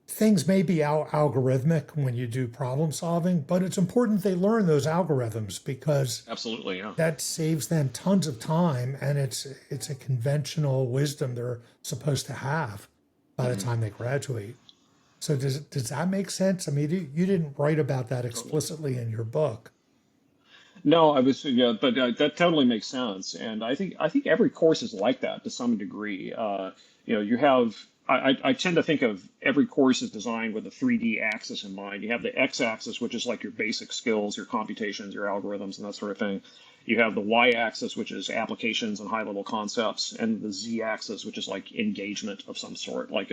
Speaker 2: things may be algorithmic when you do problem solving, but it's important they learn those algorithms, because
Speaker 3: absolutely, yeah,
Speaker 2: that saves them tons of time, and it's a conventional wisdom they're supposed to have by the time they graduate. So does that make sense? I mean, you didn't write about that explicitly in your book.
Speaker 3: No, but that totally makes sense, and I think every course is like that to some degree. You have. I tend to think of every course as designed with a 3D axis in mind. You have the x-axis, which is like your basic skills, your computations, your algorithms, and that sort of thing. You have the y-axis, which is applications and high-level concepts, and the z-axis, which is like engagement of some sort. Like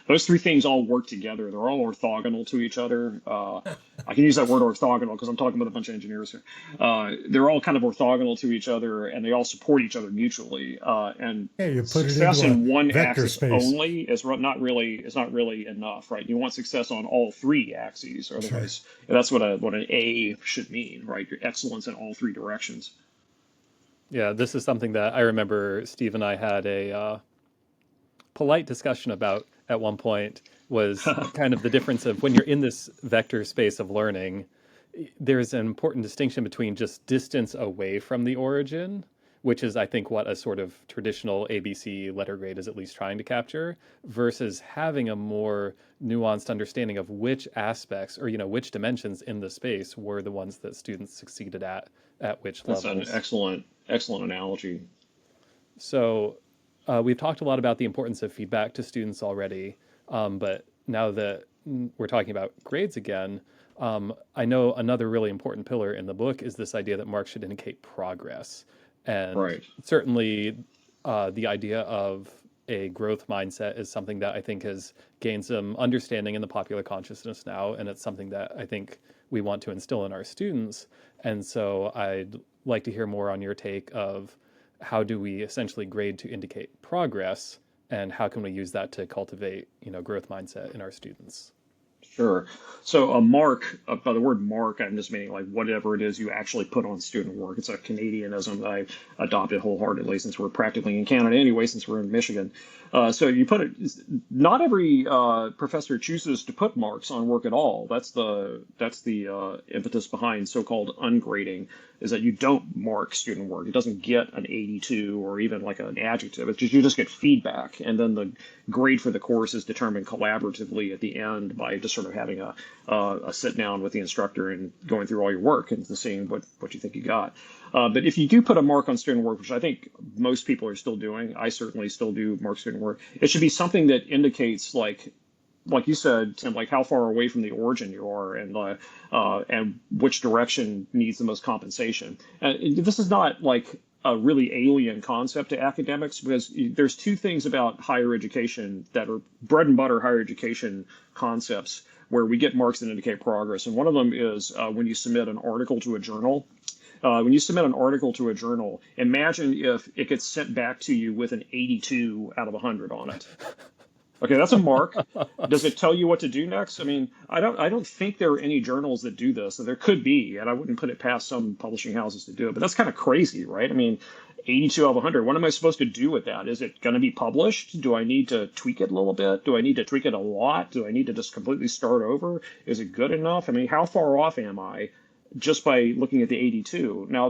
Speaker 3: those three things all work together. They're all orthogonal to each other. I can use that word orthogonal because I'm talking about a bunch of engineers here. They're all kind of orthogonal to each other, and they all support each other mutually. And
Speaker 2: you put
Speaker 3: success
Speaker 2: it into
Speaker 3: in one
Speaker 2: vector
Speaker 3: axis
Speaker 2: space
Speaker 3: only is not really enough, right? You want success on all three axes, or otherwise that's what an A should mean, right? Your excellence in all three directions.
Speaker 1: Yeah, this is something that I remember Steve and I had a polite discussion about at one point, was kind of the difference of when you're in this vector space of learning, there's an important distinction between just distance away from the origin, which is, I think, what a sort of traditional ABC letter grade is at least trying to capture, versus having a more nuanced understanding of which aspects or, which dimensions in the space were the ones that students succeeded at which
Speaker 3: That's an
Speaker 1: levels.
Speaker 3: excellent analogy.
Speaker 1: So we've talked a lot about the importance of feedback to students already, but now that we're talking about grades again, I know another really important pillar in the book is this idea that marks should indicate progress. And
Speaker 3: Right.
Speaker 1: certainly the idea of a growth mindset is something that I think has gained some understanding in the popular consciousness now. And it's something that I think we want to instill in our students. And so I'd like to hear more on your take of how do we essentially grade to indicate progress, and how can we use that to cultivate, growth mindset in our students?
Speaker 3: Sure. So a mark, by the word mark, I'm just meaning like whatever it is you actually put on student work. It's a Canadianism that I adopted wholeheartedly since we're practically in Canada anyway, since we're in Michigan. So you put it, not every professor chooses to put marks on work at all. That's the impetus behind so-called ungrading, is that you don't mark student work. It doesn't get an 82 or even like an adjective. It's just you just get feedback, and then the grade for the course is determined collaboratively at the end by just sort of having a sit down with the instructor and going through all your work and seeing what you think you got. But if you do put a mark on student work, which I think most people are still doing, I certainly still do mark student work, it should be something that indicates like you said, Tim, like how far away from the origin you are, and which direction needs the most compensation. And this is not like a really alien concept to academics, because there's two things about higher education that are bread and butter higher education concepts where we get marks that indicate progress. And one of them is when you submit an article to a journal. When you submit an article to a journal, imagine if it gets sent back to you with an 82 out of 100 on it. Okay, that's a mark. Does it tell you what to do next? I mean, I don't think there are any journals that do this. So there could be, and I wouldn't put it past some publishing houses to do it. But that's kind of crazy, right? I mean, 82 out of 100. What am I supposed to do with that? Is it going to be published? Do I need to tweak it a little bit? Do I need to tweak it a lot? Do I need to just completely start over? Is it good enough? I mean, how far off am I just by looking at the 82? Now,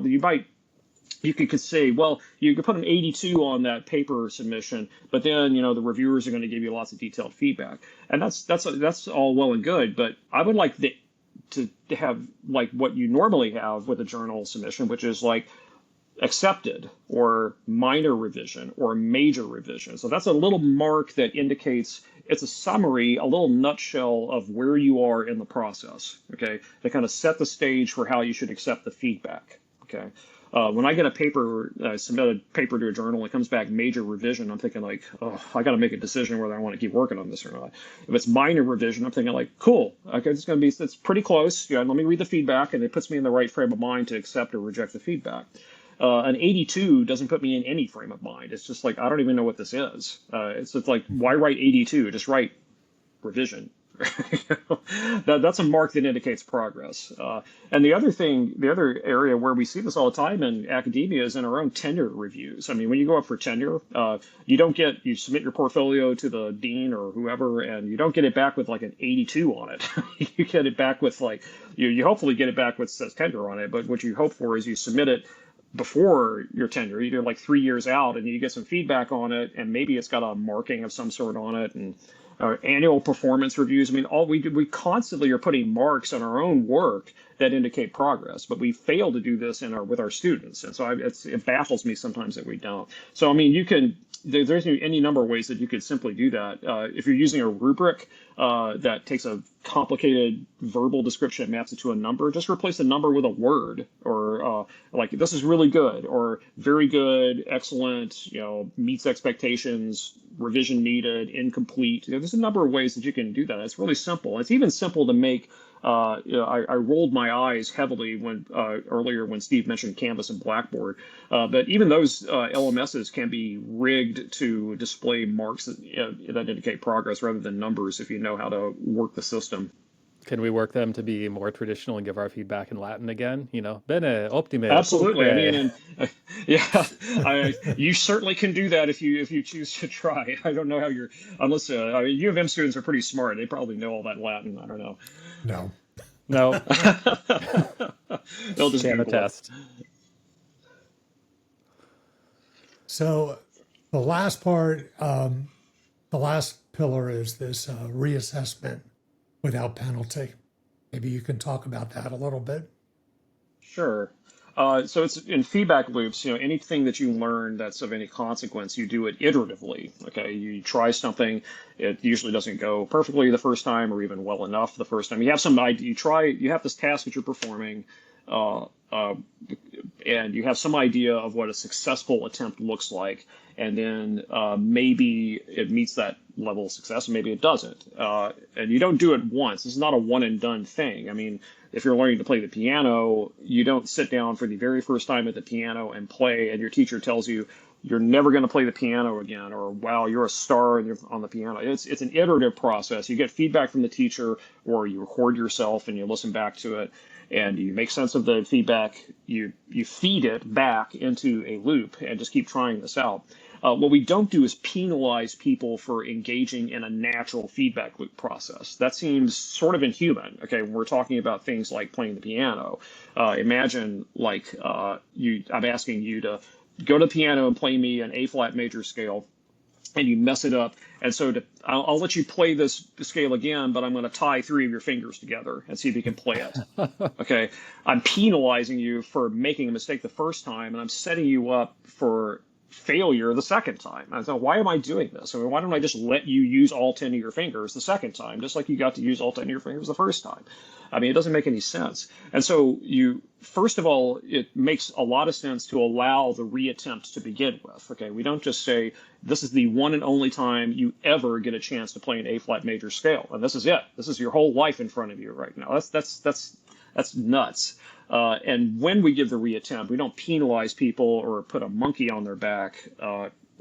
Speaker 3: you could say, well, you could put an 82 on that paper submission, but then the reviewers are going to give you lots of detailed feedback, and that's all well and good. But I would like to have like what you normally have with a journal submission, which is like accepted or minor revision or major revision. So that's a little mark that indicates it's a summary, a little nutshell of where you are in the process. Okay, to kind of set the stage for how you should accept the feedback. Okay. When I get a paper, submit a paper to a journal, it comes back major revision. I'm thinking like, oh, I got to make a decision whether I want to keep working on this or not. If it's minor revision, I'm thinking like, cool, okay, it's pretty close. Yeah, let me read the feedback, and it puts me in the right frame of mind to accept or reject the feedback. An 82 doesn't put me in any frame of mind. It's just like, I don't even know what this is. It's like, why write 82? Just write revision. That's a mark that indicates progress. And the other area where we see this all the time in academia is in our own tenure reviews. I mean, when you go up for tenure, you submit your portfolio to the dean or whoever, and you don't get it back with like an 82 on it. You get it back with like, you hopefully get it back with says tenure on it, but what you hope for is you submit it before your tenure, either like 3 years out, and you get some feedback on it, and maybe it's got a marking of some sort on it, and annual performance reviews. I mean, we constantly are putting marks on our own work that indicate progress, but we fail to do this with our students, and so it baffles me sometimes that we don't. So I mean, there's any number of ways that you could simply do that. If you're using a rubric that takes a complicated verbal description and maps it to a number, just replace the number with a word, or like this is really good, or very good, excellent, meets expectations, revision needed, incomplete. There's a number of ways that you can do that. It's really simple. It's even simple to make. I rolled my eyes heavily earlier when Steve mentioned Canvas and Blackboard, but even those LMSs can be rigged to display marks that indicate progress rather than numbers if you know how to work the system.
Speaker 1: Can we work them to be more traditional and give our feedback in Latin again? Bene, optime,
Speaker 3: Absolutely. I
Speaker 1: pulcre.
Speaker 3: mean, yeah, you certainly can do that if you choose to try. I don't know how unless U of M students are pretty smart. They probably know all that Latin. I don't know.
Speaker 2: No.
Speaker 1: No,
Speaker 3: They'll just
Speaker 1: can't
Speaker 3: Google it.
Speaker 1: attest.
Speaker 2: So the last part, the last pillar is this reassessment without penalty. Maybe you can talk about that a little bit.
Speaker 3: Sure. So it's in feedback loops, anything that you learn that's of any consequence, you do it iteratively. Okay, you try something, it usually doesn't go perfectly the first time or even well enough the first time. You have some idea, you have this task that you're performing, uh, uh, and you have some idea of what a successful attempt looks like, and then maybe it meets that level of success, and maybe it doesn't. And you don't do it once. This is not a one and done thing. I mean, if you're learning to play the piano, you don't sit down for the very first time at the piano and play, and your teacher tells you you're never going to play the piano again, or wow, you're a star and you're on the piano. It's an iterative process. You get feedback from the teacher, or you record yourself and you listen back to it, and you make sense of the feedback. You feed it back into a loop and just keep trying this out. What we don't do is penalize people for engaging in a natural feedback loop process. That seems sort of inhuman. Okay, when we're talking about things like playing the piano, imagine like I'm asking you to go to the piano and play me an A flat major scale, and you mess it up. And so I'll let you play this scale again, but I'm going to tie three of your fingers together and see if you can play it. Okay, I'm penalizing you for making a mistake the first time, and I'm setting you up for failure the second time. I thought, why am I doing this? I mean, why don't I just let you use all 10 of your fingers the second time, just like you got to use all 10 of your fingers the first time? I mean, it doesn't make any sense. And so first of all, it makes a lot of sense to allow the reattempt to begin with. Okay, we don't just say, this is the one and only time you ever get a chance to play an A flat major scale, and this is it. This is your whole life in front of you right now. That's nuts. And when we give the reattempt, we don't penalize people or put a monkey on their back,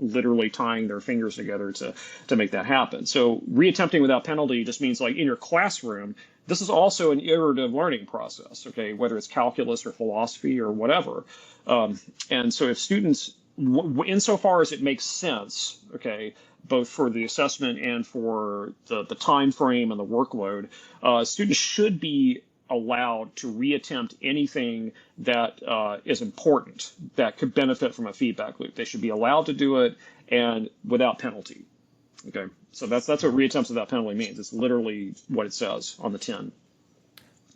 Speaker 3: literally tying their fingers together to make that happen. So reattempting without penalty just means, like, in your classroom, this is also an iterative learning process, okay, whether it's calculus or philosophy or whatever. And so if students, insofar as it makes sense, okay, both for the assessment and for the time frame and the workload, students should be allowed to reattempt anything that is important that could benefit from a feedback loop. They should be allowed to do it, and without penalty. Okay, so that's what reattempts without penalty means. It's literally what it says on the tin.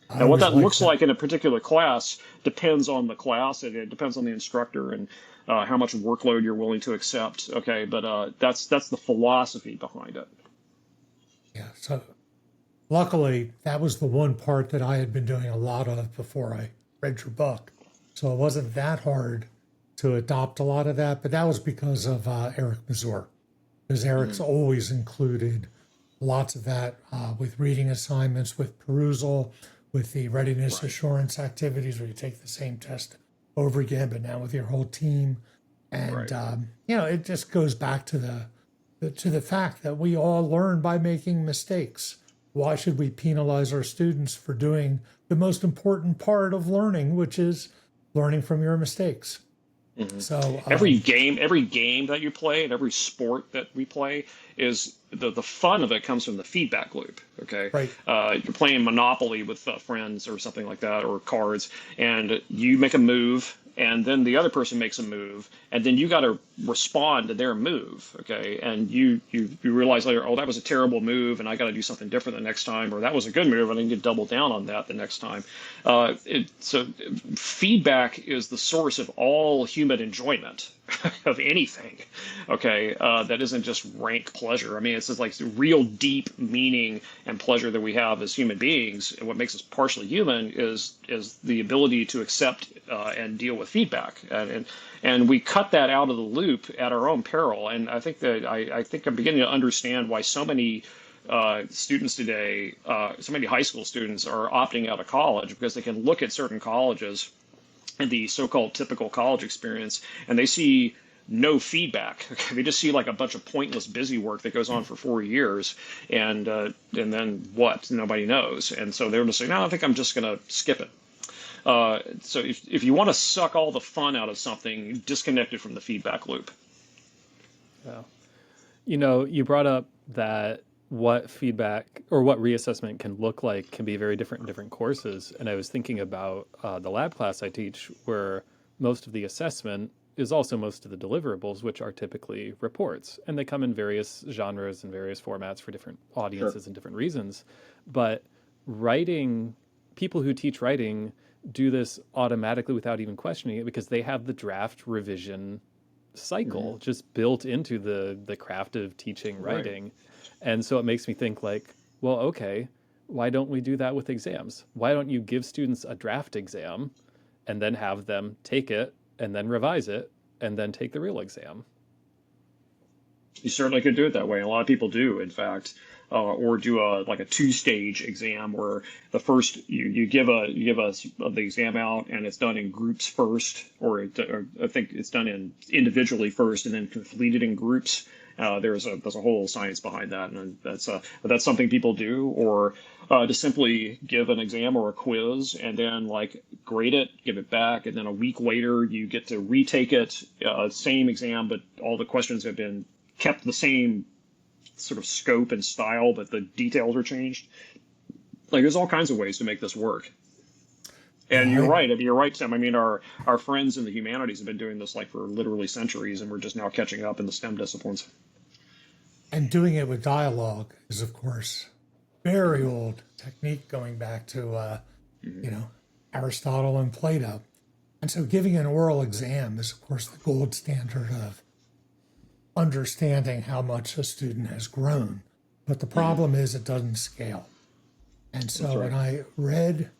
Speaker 2: I
Speaker 3: Now, what
Speaker 2: always
Speaker 3: that
Speaker 2: like
Speaker 3: looks
Speaker 2: that.
Speaker 3: like in a particular class depends on the class, and it depends on the instructor and how much workload you're willing to accept. Okay, but that's the philosophy behind it.
Speaker 2: Yeah. So luckily, that was the one part that I had been doing a lot of before I read your book. So it wasn't that hard to adopt a lot of that, but that was because of Eric Mazur, because Eric's
Speaker 3: Mm-hmm.
Speaker 2: always included lots of that with reading assignments, with perusal, with the readiness
Speaker 3: Right,
Speaker 2: assurance activities where you take the same test over again, but now with your whole team. And
Speaker 3: right.
Speaker 2: it just goes back to the fact that we all learn by making mistakes. Why should we penalize our students for doing the most important part of learning, which is learning from your mistakes?
Speaker 3: Hmm.
Speaker 2: So,
Speaker 3: Every game that you play and every sport that we play is the fun of it comes from the feedback loop. Okay,
Speaker 2: right.
Speaker 3: you're playing Monopoly with friends or something like that, or cards, and you make a move, and then the other person makes a move, and then you got to respond to their move. Okay, and you realize later, oh, that was a terrible move, and I got to do something different the next time, or that was a good move, and I need to double down on that the next time. So feedback is the source of all human enjoyment of anything. Okay, that isn't just rank pleasure. I mean, it's just like real deep meaning and pleasure that we have as human beings. And what makes us partially human is the ability to accept and deal with feedback. And we cut that out of the loop at our own peril. And I think that I think I'm beginning to understand why so many students today, so many high school students are opting out of college, because they can look at certain colleges and the so-called typical college experience, and they see no feedback. Okay, they just see like a bunch of pointless busy work that goes on for 4 years, and then what? Nobody knows. And so they're just like, no, I think I'm just going to skip it. So if you want to suck all the fun out of something, disconnect it from the feedback loop.
Speaker 1: Yeah. You brought up that what feedback or what reassessment can look like can be very different in different courses. And I was thinking about the lab class I teach, where most of the assessment is also most of the deliverables, which are typically reports. And they come in various genres and various formats for different
Speaker 3: Sure.
Speaker 1: audiences and different reasons. But writing, people who teach writing do this automatically without even questioning it because they have the draft revision
Speaker 3: Hmm.
Speaker 1: cycle just built into the craft of teaching
Speaker 3: Right.
Speaker 1: writing. And so it makes me think like, well, okay, why don't we do that with exams? Why don't you give students a draft exam and then have them take it and then revise it and then take the real exam?
Speaker 3: You certainly could do it that way. A lot of people do, in fact, or do a like a two-stage exam where the first you give us the exam out and it's done in groups first, or I think it's done in individually first and then completed in groups. There's a whole science behind that, and that's something people do, or to simply give an exam or a quiz and then like grade it, give it back, and then a week later you get to retake it, same exam, but all the questions have been kept the same sort of scope and style, but the details are changed. Like there's all kinds of ways to make this work.
Speaker 2: Yeah,
Speaker 3: And you're right. I mean, you're right, Tim. I mean, our friends in the humanities have been doing this like for literally centuries, and we're just now catching up in the STEM disciplines.
Speaker 2: and doing it with dialogue is, of course, very
Speaker 3: Hmm.
Speaker 2: old technique going back to,
Speaker 3: Hmm.
Speaker 2: you know, Aristotle and Plato. And so giving an oral exam is, of course, the gold standard of understanding how much a student has grown. But the
Speaker 3: Hmm.
Speaker 2: problem is it doesn't scale. And
Speaker 3: That's
Speaker 2: so when
Speaker 3: right.
Speaker 2: I read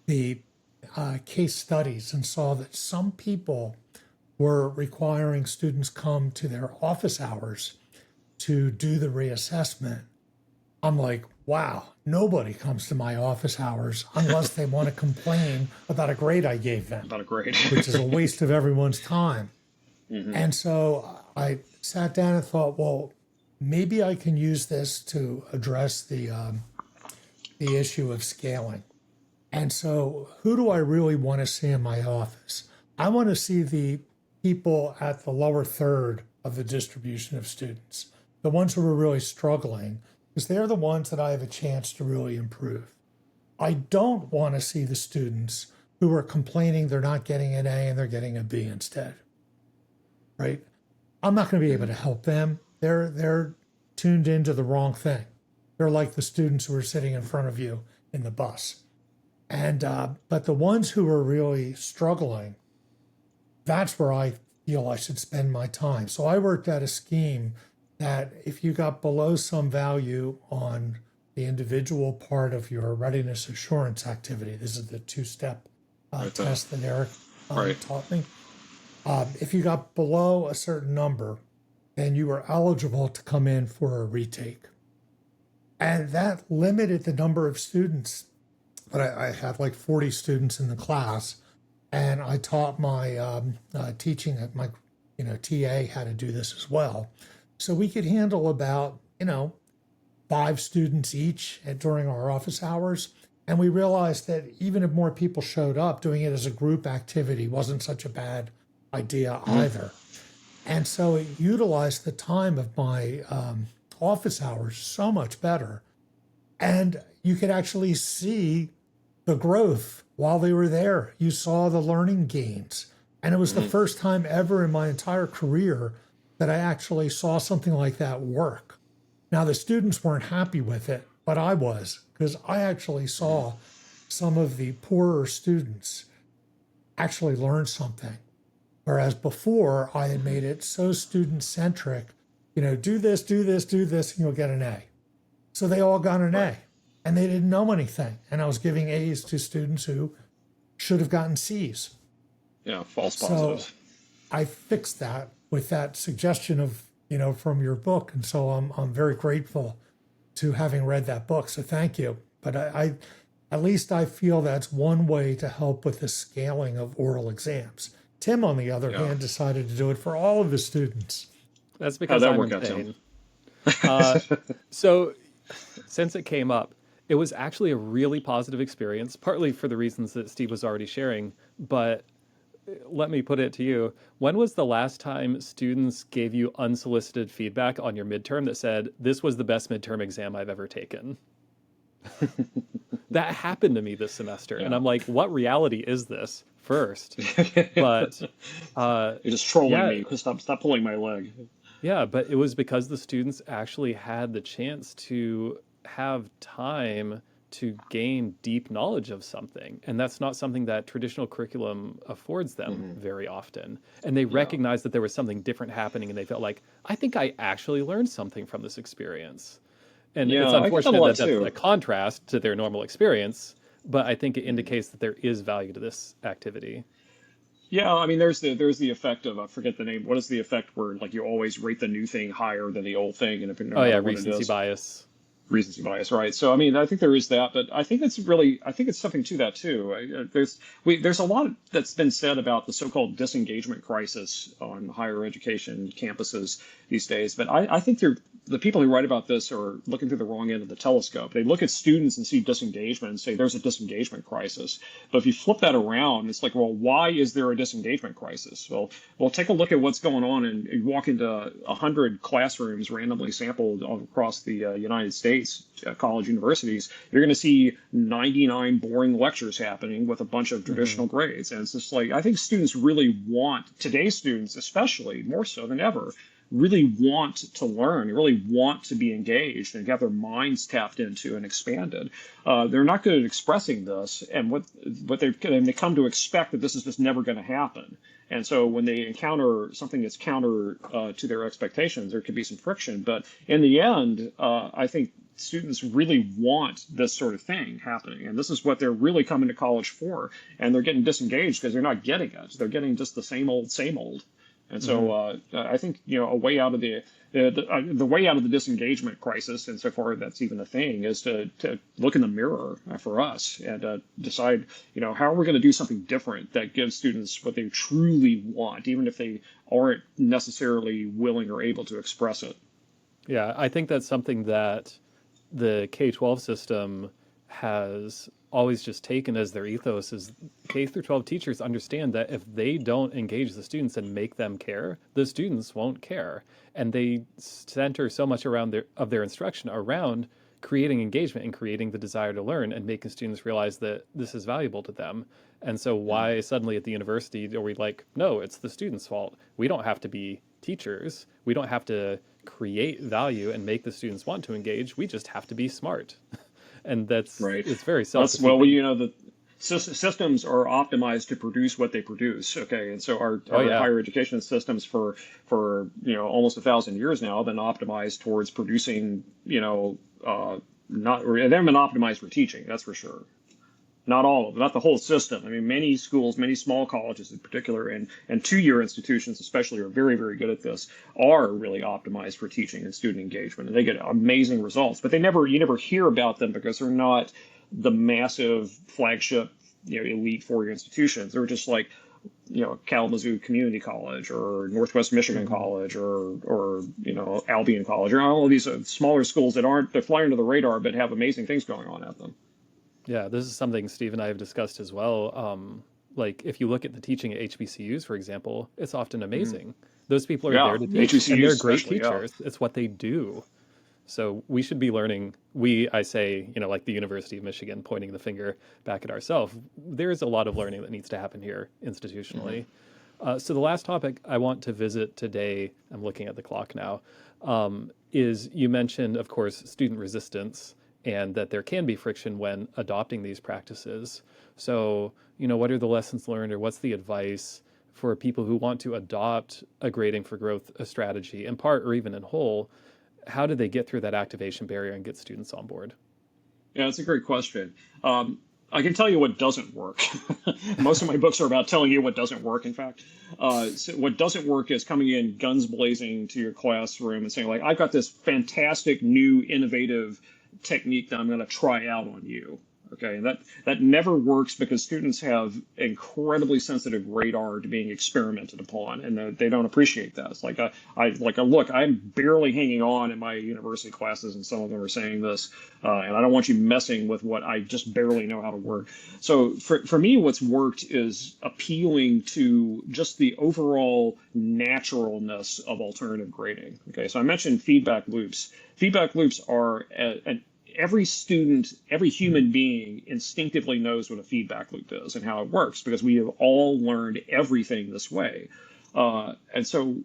Speaker 2: the case studies and saw that some people were requiring students come to their office hours to do the reassessment, I'm like, wow, nobody comes to my office hours unless they want to complain about a grade I gave them,
Speaker 3: Not a grade.
Speaker 2: which is a waste of everyone's time.
Speaker 3: Hmm.
Speaker 2: And so I sat down and thought, well, maybe I can use this to address the issue of scaling. And so, who do I really want to see in my office? I want to see the people at the lower third of the distribution of students, the ones who are really struggling, because they're the ones that I have a chance to really improve. I don't want to see the students who are complaining they're not getting an A and they're getting a B instead, right? I'm not going to be able
Speaker 3: Hmm.
Speaker 2: to help them. They're tuned into the wrong thing. They're like the students who are sitting in front of you in the bus. And but the ones who are really struggling, that's where I feel I should spend my time. So I worked out a scheme that if you got below some value on the individual part of your readiness assurance activity, this is the two-step
Speaker 3: Right.
Speaker 2: test that Eric
Speaker 3: Right.
Speaker 2: taught me. If you got below a certain number, then you were eligible to come in for a retake. And that limited the number of students. But I had like 40 students in the class, and I taught my teaching at my TA how to do this as well. So we could handle about 5 students each during our office hours. And we realized that even if more people showed up, doing it as a group activity wasn't such a bad idea
Speaker 3: Hmm.
Speaker 2: either. And so it utilized the time of my office hours so much better. And you could actually see the growth while they were there. You saw the learning gains. And it was the
Speaker 3: Hmm.
Speaker 2: first time ever in my entire career that I actually saw something like that work. Now, the students weren't happy with it, but I was, because I actually
Speaker 3: Hmm.
Speaker 2: saw some of the poorer students actually learn something. Whereas before, I had
Speaker 3: Hmm.
Speaker 2: made it so student centric, do this, do this, do this, and you'll get an A. So they all got an
Speaker 3: Right.
Speaker 2: A and they didn't know anything. And I was giving A's to students who should have gotten C's.
Speaker 3: Yeah. False
Speaker 2: So
Speaker 3: positives.
Speaker 2: I fixed that with that suggestion of, from your book. And so I'm very grateful to having read that book. So thank you. But I at least I feel that's one way to help with the scaling of oral exams. Tim, on the other
Speaker 3: Yeah.
Speaker 2: hand, decided to do it for all of his students.
Speaker 1: That's
Speaker 3: How'd
Speaker 1: because
Speaker 3: that
Speaker 1: I'm
Speaker 3: work out, Tim?
Speaker 1: insane. Uh, so since it came up, it was actually a really positive experience, partly for the reasons that Steve was already sharing, but let me put it to you. When was the last time students gave you unsolicited feedback on your midterm that said, this was the best midterm exam I've ever taken? That happened to me this semester. And
Speaker 3: Yeah.
Speaker 1: I'm like, what reality is this first? But uh,
Speaker 3: You're just trolling
Speaker 1: yeah,
Speaker 3: me. Stop pulling my leg.
Speaker 1: yeah, but it was because the students actually had the chance to have time to gain deep knowledge of something. And that's not something that traditional curriculum affords them
Speaker 3: Hmm.
Speaker 1: very often. And they
Speaker 3: Yeah.
Speaker 1: recognized that there was something different happening and they felt like, I think I actually learned something from this experience. And it's
Speaker 3: Yeah, I get that a
Speaker 1: unfortunate
Speaker 3: lot
Speaker 1: that that's a
Speaker 3: too.
Speaker 1: contrast to their normal experience, but I think it indicates that there is value to this activity.
Speaker 3: Yeah, I mean, there's the effect of I forget the name. What is the effect where like you always rate the new thing higher than the old thing, and if no
Speaker 1: Oh yeah,
Speaker 3: matter what it
Speaker 1: recency
Speaker 3: is.
Speaker 1: bias.
Speaker 3: Recency bias, right? So I mean, I think there is that, but I think it's something to that too. There's a lot that's been said about the so-called disengagement crisis on higher education campuses these days, but I think the people who write about this are looking through the wrong end of the telescope. They look at students and see disengagement and say there's a disengagement crisis. But if you flip that around, it's like, well, why is there a disengagement crisis? Well, take a look at what's going on and walk into 100 classrooms randomly sampled across the United States, college universities. You're going to see 99 boring lectures happening with a bunch of
Speaker 1: Hmm.
Speaker 3: traditional grades. And it's just like, I think students really want, today's students especially, more so than ever, really want to learn, really want to be engaged and have their minds tapped into and expanded. They're not good at expressing this, and they come to expect that this is just never going to happen. And so when they encounter something that's counter to their expectations, there could be some friction. But in the end, I think students really want this sort of thing happening, and this is what they're really coming to college for. And they're getting disengaged because they're not getting it. They're getting just the same old. And so
Speaker 1: Hmm.
Speaker 3: I think a way out of the way out of the disengagement crisis, insofar that's even a thing, is to look in the mirror for us and decide how are we going to do something different that gives students what they truly want, even if they aren't necessarily willing or able to express it.
Speaker 1: Yeah, I think that's something that the K-12 system has always just taken as their ethos is K through 12 teachers understand that if they don't engage the students and make them care, the students won't care. And they center so much around their instruction around creating engagement and creating the desire to learn and making students realize that this is valuable to them. And so why suddenly at the university are we like, no, it's the students' fault. We don't have to be teachers. We don't have to create value and make the students want to engage. We just have to be smart. And
Speaker 3: Right.
Speaker 1: it's very
Speaker 3: That's well,
Speaker 1: self-defeating.
Speaker 3: the systems are optimized to produce what they produce. Okay, and so
Speaker 1: Oh
Speaker 3: our
Speaker 1: yeah.
Speaker 3: higher education systems for almost 1,000 years now have been optimized towards producing not they haven't been optimized for teaching. That's for sure. Not all of them, not the whole system. I mean, many schools, many small colleges in particular, and two-year institutions especially are very, very good at this, are really optimized for teaching and student engagement, and they get amazing results. But you never hear about them because they're not the massive flagship, elite four-year institutions. They're just like, Kalamazoo Community College or Northwest Michigan
Speaker 1: Hmm.
Speaker 3: College or Albion College or all of these smaller schools they're flying under the radar but have amazing things going on at them.
Speaker 1: Yeah, this is something Steve and I have discussed as well. Like if you look at the teaching at HBCUs, for example, it's often
Speaker 3: Mhm.
Speaker 1: amazing. Those people are
Speaker 3: Yeah,
Speaker 1: there to teach, and
Speaker 3: HBCUs
Speaker 1: they're great
Speaker 3: especially. Yeah.
Speaker 1: teachers. It's what they do. So we should be learning. I say, like the University of Michigan, pointing the finger back at ourselves. There's a lot of learning that needs to happen here
Speaker 3: Hmm.
Speaker 1: institutionally. So the last topic I want to visit today, I'm looking at the clock now, is you mentioned, of course, student resistance and that there can be friction when adopting these practices. So, what are the lessons learned or what's the advice for people who want to adopt a grading for growth a strategy in part or even in whole? How do they get through that activation barrier and get students on board?
Speaker 3: Yeah, that's a great question. I can tell you what doesn't work. Most of my books are about telling you what doesn't work, in fact. So what doesn't work is coming in guns blazing to your classroom and saying, like, I've got this fantastic new innovative technique that I'm going to try out on you. Okay, and that never works because students have incredibly sensitive radar to being experimented upon, and they don't appreciate that. It's like look, I'm barely hanging on in my university classes, and some of them are saying this, and I don't want you messing with what I just barely know how to work. So for me, what's worked is appealing to just the overall naturalness of alternative grading. Okay, so I mentioned feedback loops. Feedback loops are every student, every human being instinctively knows what a feedback loop is and how it works because we have all learned everything this way. And so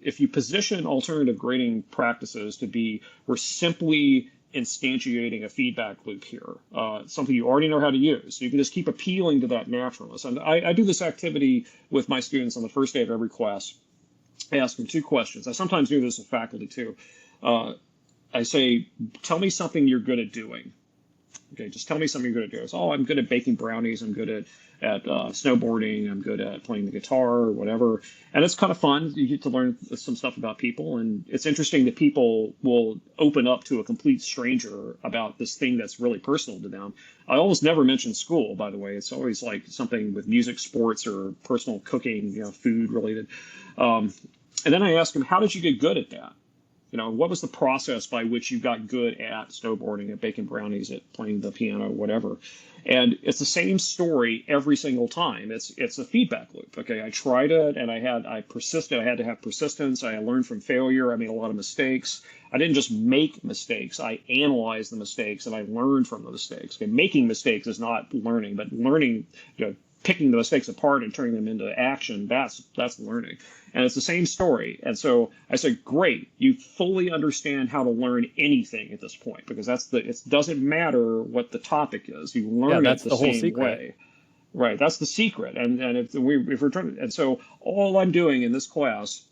Speaker 3: if you position alternative grading practices to be, we're simply instantiating a feedback loop here, something you already know how to use. So you can just keep appealing to that naturalness. And I do this activity with my students on the first day of every class. I ask them two questions. I sometimes do this with faculty too. I say, tell me something you're good at doing. Okay, just tell me something you're good at doing. So, I'm good at baking brownies. I'm good at snowboarding. I'm good at playing the guitar or whatever. And it's kind of fun. You get to learn some stuff about people. And it's interesting that people will open up to a complete stranger about this thing that's really personal to them. I almost never mention school, by the way. It's always like something with music, sports, or personal cooking, food related. And then I ask them, how did you get good at that? What was the process by which you got good at snowboarding, at baking brownies, at playing the piano, whatever? And it's the same story every single time. It's a feedback loop. Okay, I tried it and I persisted. I had to have persistence. I learned from failure. I made a lot of mistakes. I didn't just make mistakes. I analyzed the mistakes and I learned from the mistakes. Okay, making mistakes is not learning, but learning, picking the mistakes apart and turning them into action, that's learning. And it's the same story. And so I said, great, you fully understand how to learn anything at this point, because it doesn't matter what the topic is. You learn it the
Speaker 1: whole
Speaker 3: same
Speaker 1: secret.
Speaker 3: way. Right, that's the secret. And if we're trying, and so all I'm doing in this class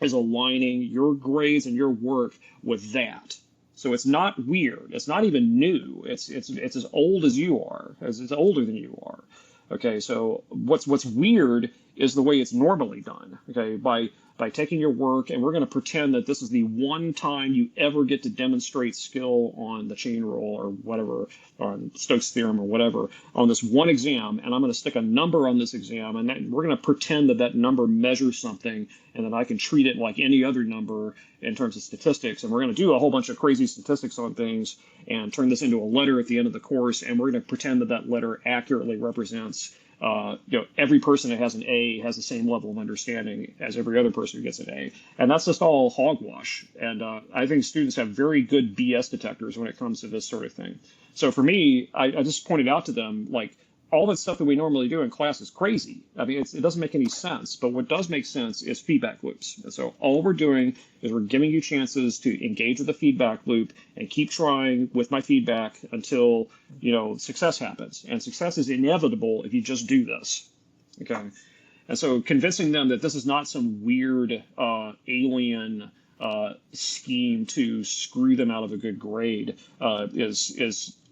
Speaker 3: is aligning your grades and your work with that. So it's not weird. It's not even new. It's as old as you are, as it's older than you are. Okay, so what's weird is the way it's normally done. Okay, by taking your work, and we're going to pretend that this is the one time you ever get to demonstrate skill on the chain rule or whatever, or on Stokes theorem or whatever, on this one exam, and I'm going to stick a number on this exam, and we're going to pretend that number measures something, and that I can treat it like any other number in terms of statistics, and we're going to do a whole bunch of crazy statistics on things and turn this into a letter at the end of the course, and we're going to pretend that letter accurately represents every person that has an A has the same level of understanding as every other person who gets an A. And that's just all hogwash. And I think students have very good BS detectors when it comes to this sort of thing. So for me, I just pointed out to them, like, all that stuff that we normally do in class is crazy. I mean, it doesn't make any sense. But what does make sense is feedback loops. And so all we're doing is we're giving you chances to engage with the feedback loop and keep trying with my feedback until, success happens. And success is inevitable if you just do this. Okay. And so convincing them that this is not some weird alien scheme to screw them out of a good grade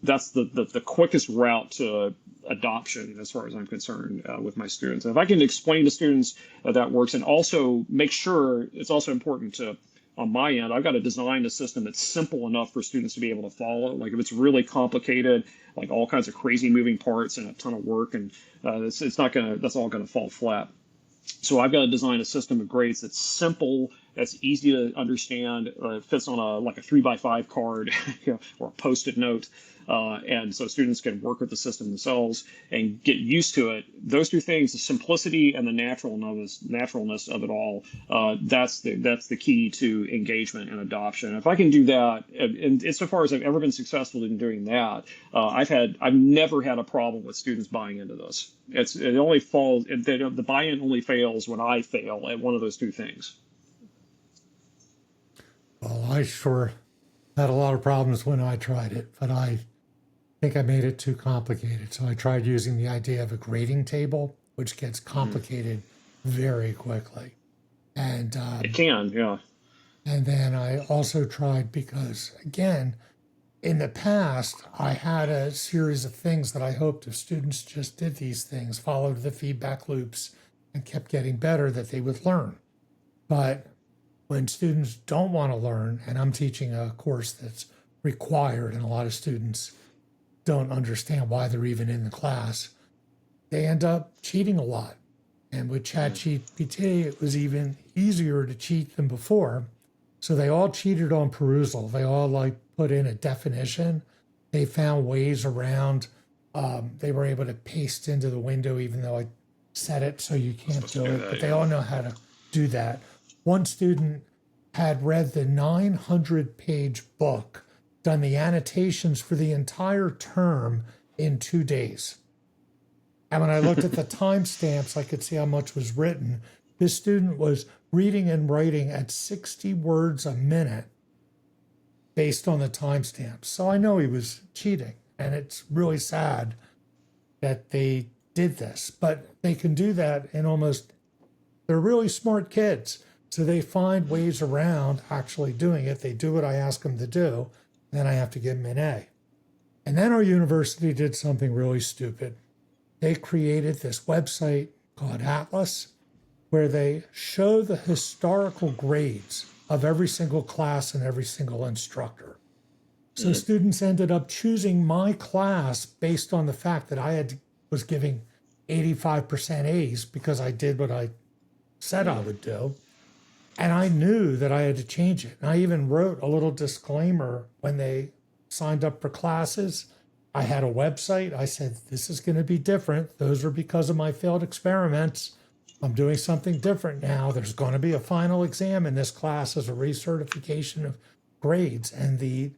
Speaker 3: that's the quickest route to adoption, as far as I'm concerned, with my students. And if I can explain to students that works, and also make sure it's also important to, on my end, I've got to design a system that's simple enough for students to be able to follow. Like if it's really complicated, like all kinds of crazy moving parts and a ton of work, and that's all gonna fall flat. So I've got to design a system of grades that's simple, that's easy to understand, fits on a 3x5 card, or a Post-it note, and so students can work with the system themselves and get used to it. Those two things, the simplicity and the naturalness of it all, that's the key to engagement and adoption. If I can do that, and insofar as I've ever been successful in doing that, I've never had a problem with students buying into this. The buy-in only fails when I fail at one of those two things.
Speaker 2: Well, I sure had a lot of problems when I tried it, but I think I made it too complicated. So I tried using the idea of a grading table, which gets complicated very quickly. And
Speaker 3: It can, yeah.
Speaker 2: and then I also tried, because, again, in the past, I had a series of things that I hoped if students just did these things, followed the feedback loops, and kept getting better, that they would learn. But when students don't want to learn, and I'm teaching a course that's required, and a lot of students don't understand why they're even in the class, they end up cheating a lot. And with ChatGPT, it was even easier to cheat than before. So they all cheated on perusal. They all like put in a definition. They found ways around. They were able to paste into the window, even though I set it so you can't do it. But they all know how to do that. One student had read the 900-page book, done the annotations for the entire term in 2 days. And when I looked at the timestamps, I could see how much was written. This student was reading and writing at 60 words a minute based on the timestamps. So I know he was cheating. And it's really sad that they did this. But they can do that in almost, they're really smart kids. So they find ways around actually doing it. They do what I ask them to do. Then I have to give them an A. And then our university did something really stupid. They created this website called Atlas, where they show the historical grades of every single class and every single instructor. So students ended up choosing my class based on the fact that was giving 85% A's because I did what I said I would do. And I knew that I had to change it. And I even wrote a little disclaimer when they signed up for classes. I had a website. I said, this is going to be different. Those are because of my failed experiments. I'm doing something different now. There's going to be a final exam in this class as a recertification of grades. And the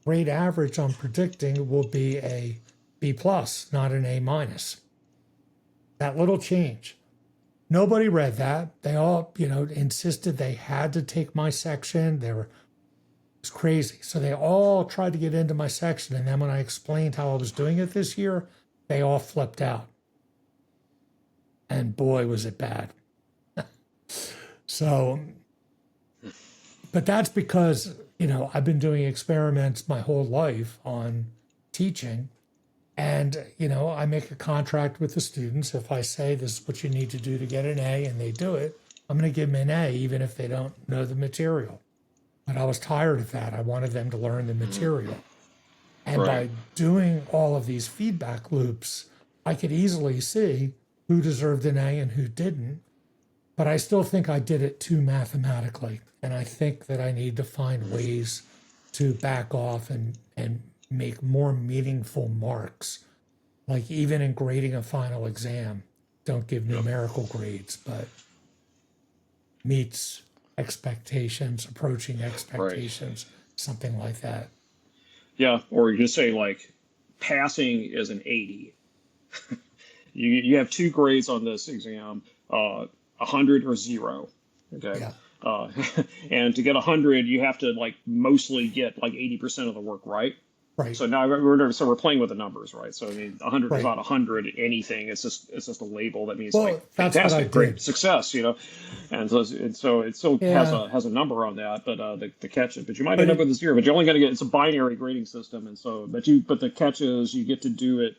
Speaker 2: grade average I'm predicting will be a B plus, not an A minus. That little change. Nobody read that. They all, insisted they had to take my section. It was crazy. So they all tried to get into my section. And then when I explained how I was doing it this year, they all flipped out. And boy, was it bad. So, but that's because, I've been doing experiments my whole life on teaching. And, I make a contract with the students. If I say this is what you need to do to get an A and they do it, I'm going to give them an A, even if they don't know the material. But I was tired of that. I wanted them to learn the material. And by doing all of these feedback loops, I could easily see who deserved an A and who didn't. But I still think I did it too mathematically. And I think that I need to find ways to back off and make more meaningful marks. Like even in grading a final exam, don't give numerical grades, but meets expectations, approaching expectations, something like that.
Speaker 3: Yeah, or you just say like passing is an 80. You have 2 grades on this exam, 100 or 0. Okay.
Speaker 2: Yeah.
Speaker 3: And to get 100, you have to like mostly get like 80% of the work right.
Speaker 2: Right.
Speaker 3: So now we're playing with the numbers, right? So I mean, 100 is
Speaker 2: Right.
Speaker 3: not 100 anything. It's just a label that means
Speaker 2: Well,
Speaker 3: like
Speaker 2: that's what I
Speaker 3: fantastic, great,
Speaker 2: did.
Speaker 3: success, And so it still
Speaker 2: Yeah.
Speaker 3: has a number on that, but the catch but you might end up with a 0, but you're only going to get, it's a binary grading system, and so but the catch is you get to do it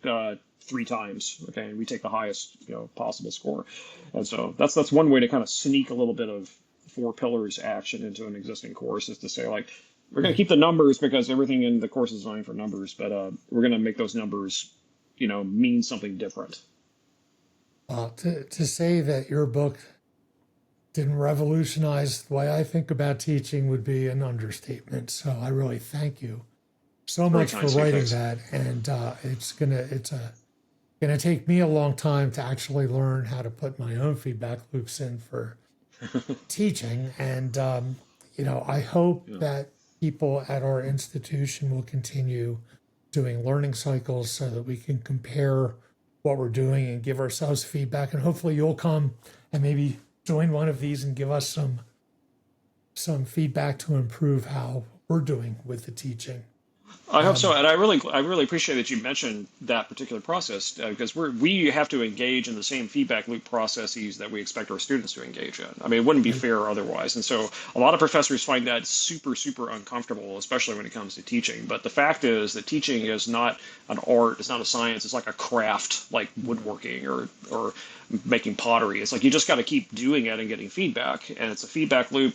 Speaker 3: 3 times, okay? And we take the highest possible score, and so that's one way to kind of sneak a little bit of 4 pillars action into an existing course, is to say like, we're going to keep the numbers because everything in the course is designed for numbers, but we're going to make those numbers, mean something different.
Speaker 2: To say that your book didn't revolutionize the way I think about teaching would be an understatement. So I really thank you so
Speaker 3: Very
Speaker 2: much for
Speaker 3: kind,
Speaker 2: writing
Speaker 3: thanks.
Speaker 2: that. And it's gonna take me a long time to actually learn how to put my own feedback loops in for teaching. And I hope that people at our institution will continue doing learning cycles so that we can compare what we're doing and give ourselves feedback. And hopefully you'll come and maybe join one of these and give us some feedback to improve how we're doing with the teaching.
Speaker 3: I hope so, and I really appreciate that you mentioned that particular process, because we have to engage in the same feedback loop processes that we expect our students to engage in. I mean, it wouldn't be fair otherwise, and so a lot of professors find that super uncomfortable, especially when it comes to teaching. But the fact is that teaching is not an art, it's not a science, it's like a craft, like woodworking or making pottery. It's like you just got to keep doing it and getting feedback, and it's a feedback loop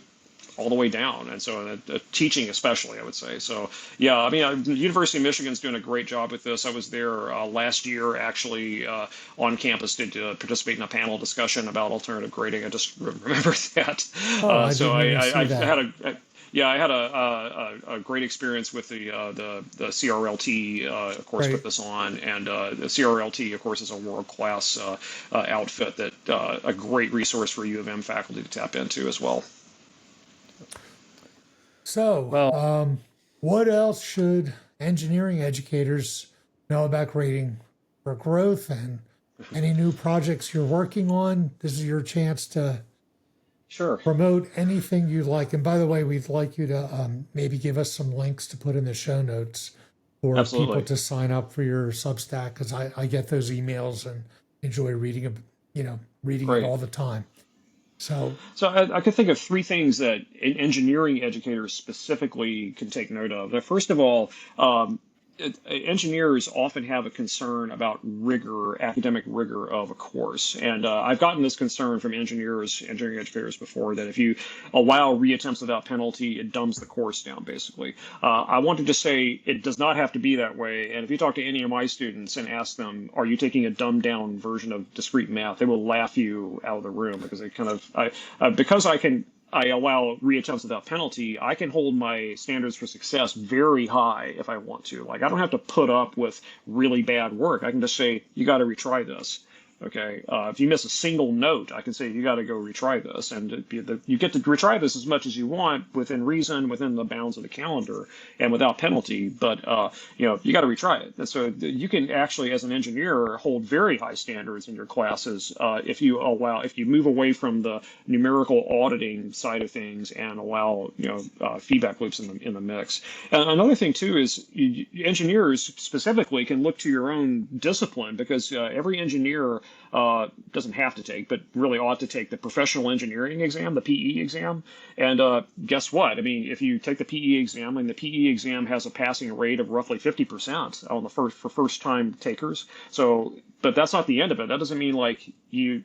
Speaker 3: all the way down. And so teaching especially, I would say. So yeah, I mean, the University of Michigan's doing a great job with this. I was there last year actually on campus to participate in a panel discussion about alternative grading. I just remember that.
Speaker 2: Oh, I
Speaker 3: So
Speaker 2: didn't even see
Speaker 3: I
Speaker 2: that.
Speaker 3: had yeah, I had a great experience with the CRLT, of course, put
Speaker 2: Right.
Speaker 3: this on, and the CRLT, of course, is a world-class outfit that a great resource for U of M faculty to tap into as well.
Speaker 2: So,
Speaker 1: Well,
Speaker 2: what else should engineering educators know about grading for growth and any new projects you're working on? This is your chance to
Speaker 3: Sure.
Speaker 2: promote anything you like. And by the way, we'd like you to maybe give us some links to put in the show notes for people
Speaker 3: Absolutely.
Speaker 2: to sign up for your Substack because I get those emails and enjoy reading it, reading it
Speaker 3: Great.
Speaker 2: all the time. So,
Speaker 3: So I could think of three things that engineering educators specifically can take note of. First of all, engineers often have a concern about rigor, academic rigor of a course. And I've gotten this concern from engineering educators before, that if you allow reattempts without penalty, it dumbs the course down, basically. I wanted to say it does not have to be that way. And if you talk to any of my students and ask them, are you taking a dumbed down version of discrete math, they will laugh you out of the room because they because I allow reattempts without penalty, I can hold my standards for success very high if I want to. Like, I don't have to put up with really bad work. I can just say, you got to retry this. Okay. If you miss a single note, I can say, you got to go retry this. And you get to retry this as much as you want within reason, within the bounds of the calendar and without penalty. But, you got to retry it. And so you can actually, as an engineer, hold very high standards in your classes if you move away from the numerical auditing side of things and allow, feedback loops in the mix. And another thing, too, is engineers specifically can look to your own discipline, because every engineer doesn't have to take, but really ought to take the professional engineering exam, the PE exam. And guess what? I mean, if you take the PE exam, and the PE exam has a passing rate of roughly 50% on the for first time takers. So, but that's not the end of it. That doesn't mean like you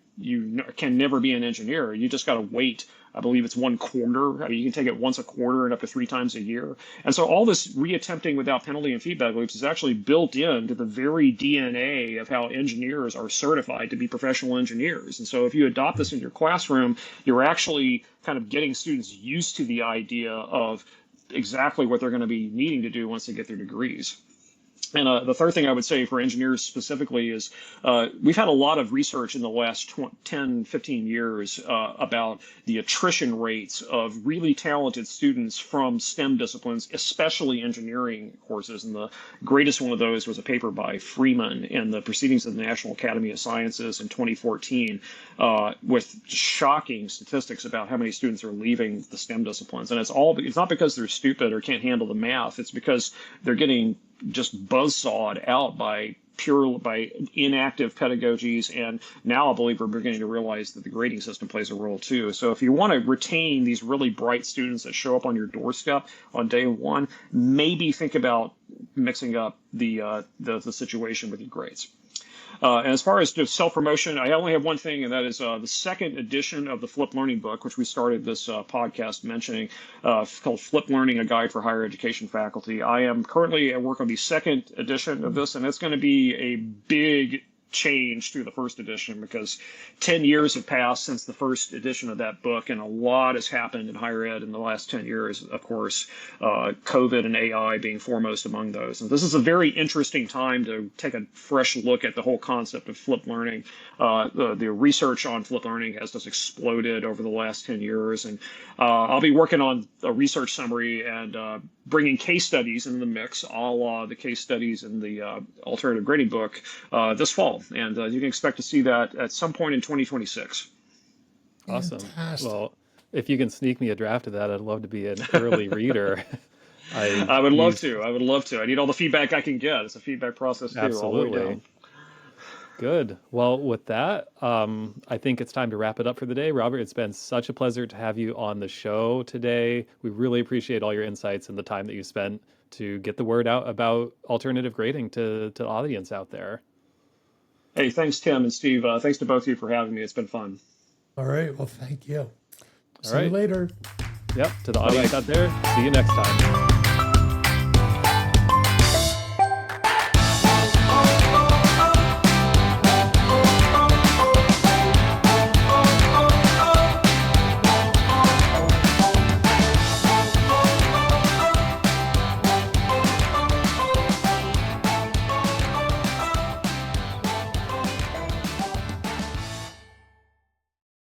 Speaker 3: can never be an engineer. You just got to wait. I believe it's 1 quarter. I mean, you can take it once a quarter and up to 3 times a year. And so all this reattempting without penalty and feedback loops is actually built into the very DNA of how engineers are certified to be professional engineers. And so if you adopt this in your classroom, you're actually kind of getting students used to the idea of exactly what they're going to be needing to do once they get their degrees. And the third thing I would say for engineers specifically is we've had a lot of research in the last 10, 15 years about the attrition rates of really talented students from STEM disciplines, especially engineering courses. And the greatest one of those was a paper by Freeman in the Proceedings of the National Academy of Sciences in 2014 with shocking statistics about how many students are leaving the STEM disciplines. And it's not because they're stupid or can't handle the math. It's because they're getting just buzzsawed out by inactive pedagogies, and now I believe we're beginning to realize that the grading system plays a role too. So if you want to retain these really bright students that show up on your doorstep on day one, maybe think about mixing up the situation with your grades. And as far as just self-promotion, I only have one thing, and that is the second edition of the Flip Learning book, which we started this podcast mentioning, called Flip Learning, A Guide for Higher Education Faculty. I am currently at work on the second edition of this, and it's going to be a big change through the first edition, because 10 years have passed since the first edition of that book, and a lot has happened in higher ed in the last 10 years, of course, COVID and AI being foremost among those. And this is a very interesting time to take a fresh look at the whole concept of flipped learning. The research on flipped learning has just exploded over the last 10 years, and I'll be working on a research summary and bringing case studies in the mix, a la the case studies in the alternative grading book this fall. And you can expect to see that at some point in 2026.
Speaker 1: awesome.
Speaker 2: fantastic.
Speaker 1: Well, if you can sneak me a draft of that, I'd love to be an early reader. I
Speaker 3: I would love
Speaker 1: use
Speaker 3: to. I would love to. I need all the feedback I can get. It's a feedback process too, all the way
Speaker 1: absolutely.
Speaker 3: down.
Speaker 1: Good. Well, with that, I think it's time to wrap it up for the day. Robert, it's been such a pleasure to have you on the show today. We really appreciate all your insights and the time that you spent to get the word out about alternative grading to the audience out there.
Speaker 3: Hey, thanks, Tim and Steve. Thanks to both of you for having me. It's been fun.
Speaker 2: All right. Well, thank you.
Speaker 1: All
Speaker 2: See you
Speaker 1: right.
Speaker 2: later.
Speaker 1: Yep. To the
Speaker 3: Bye
Speaker 1: audience
Speaker 3: bye.
Speaker 1: out there, see you next time.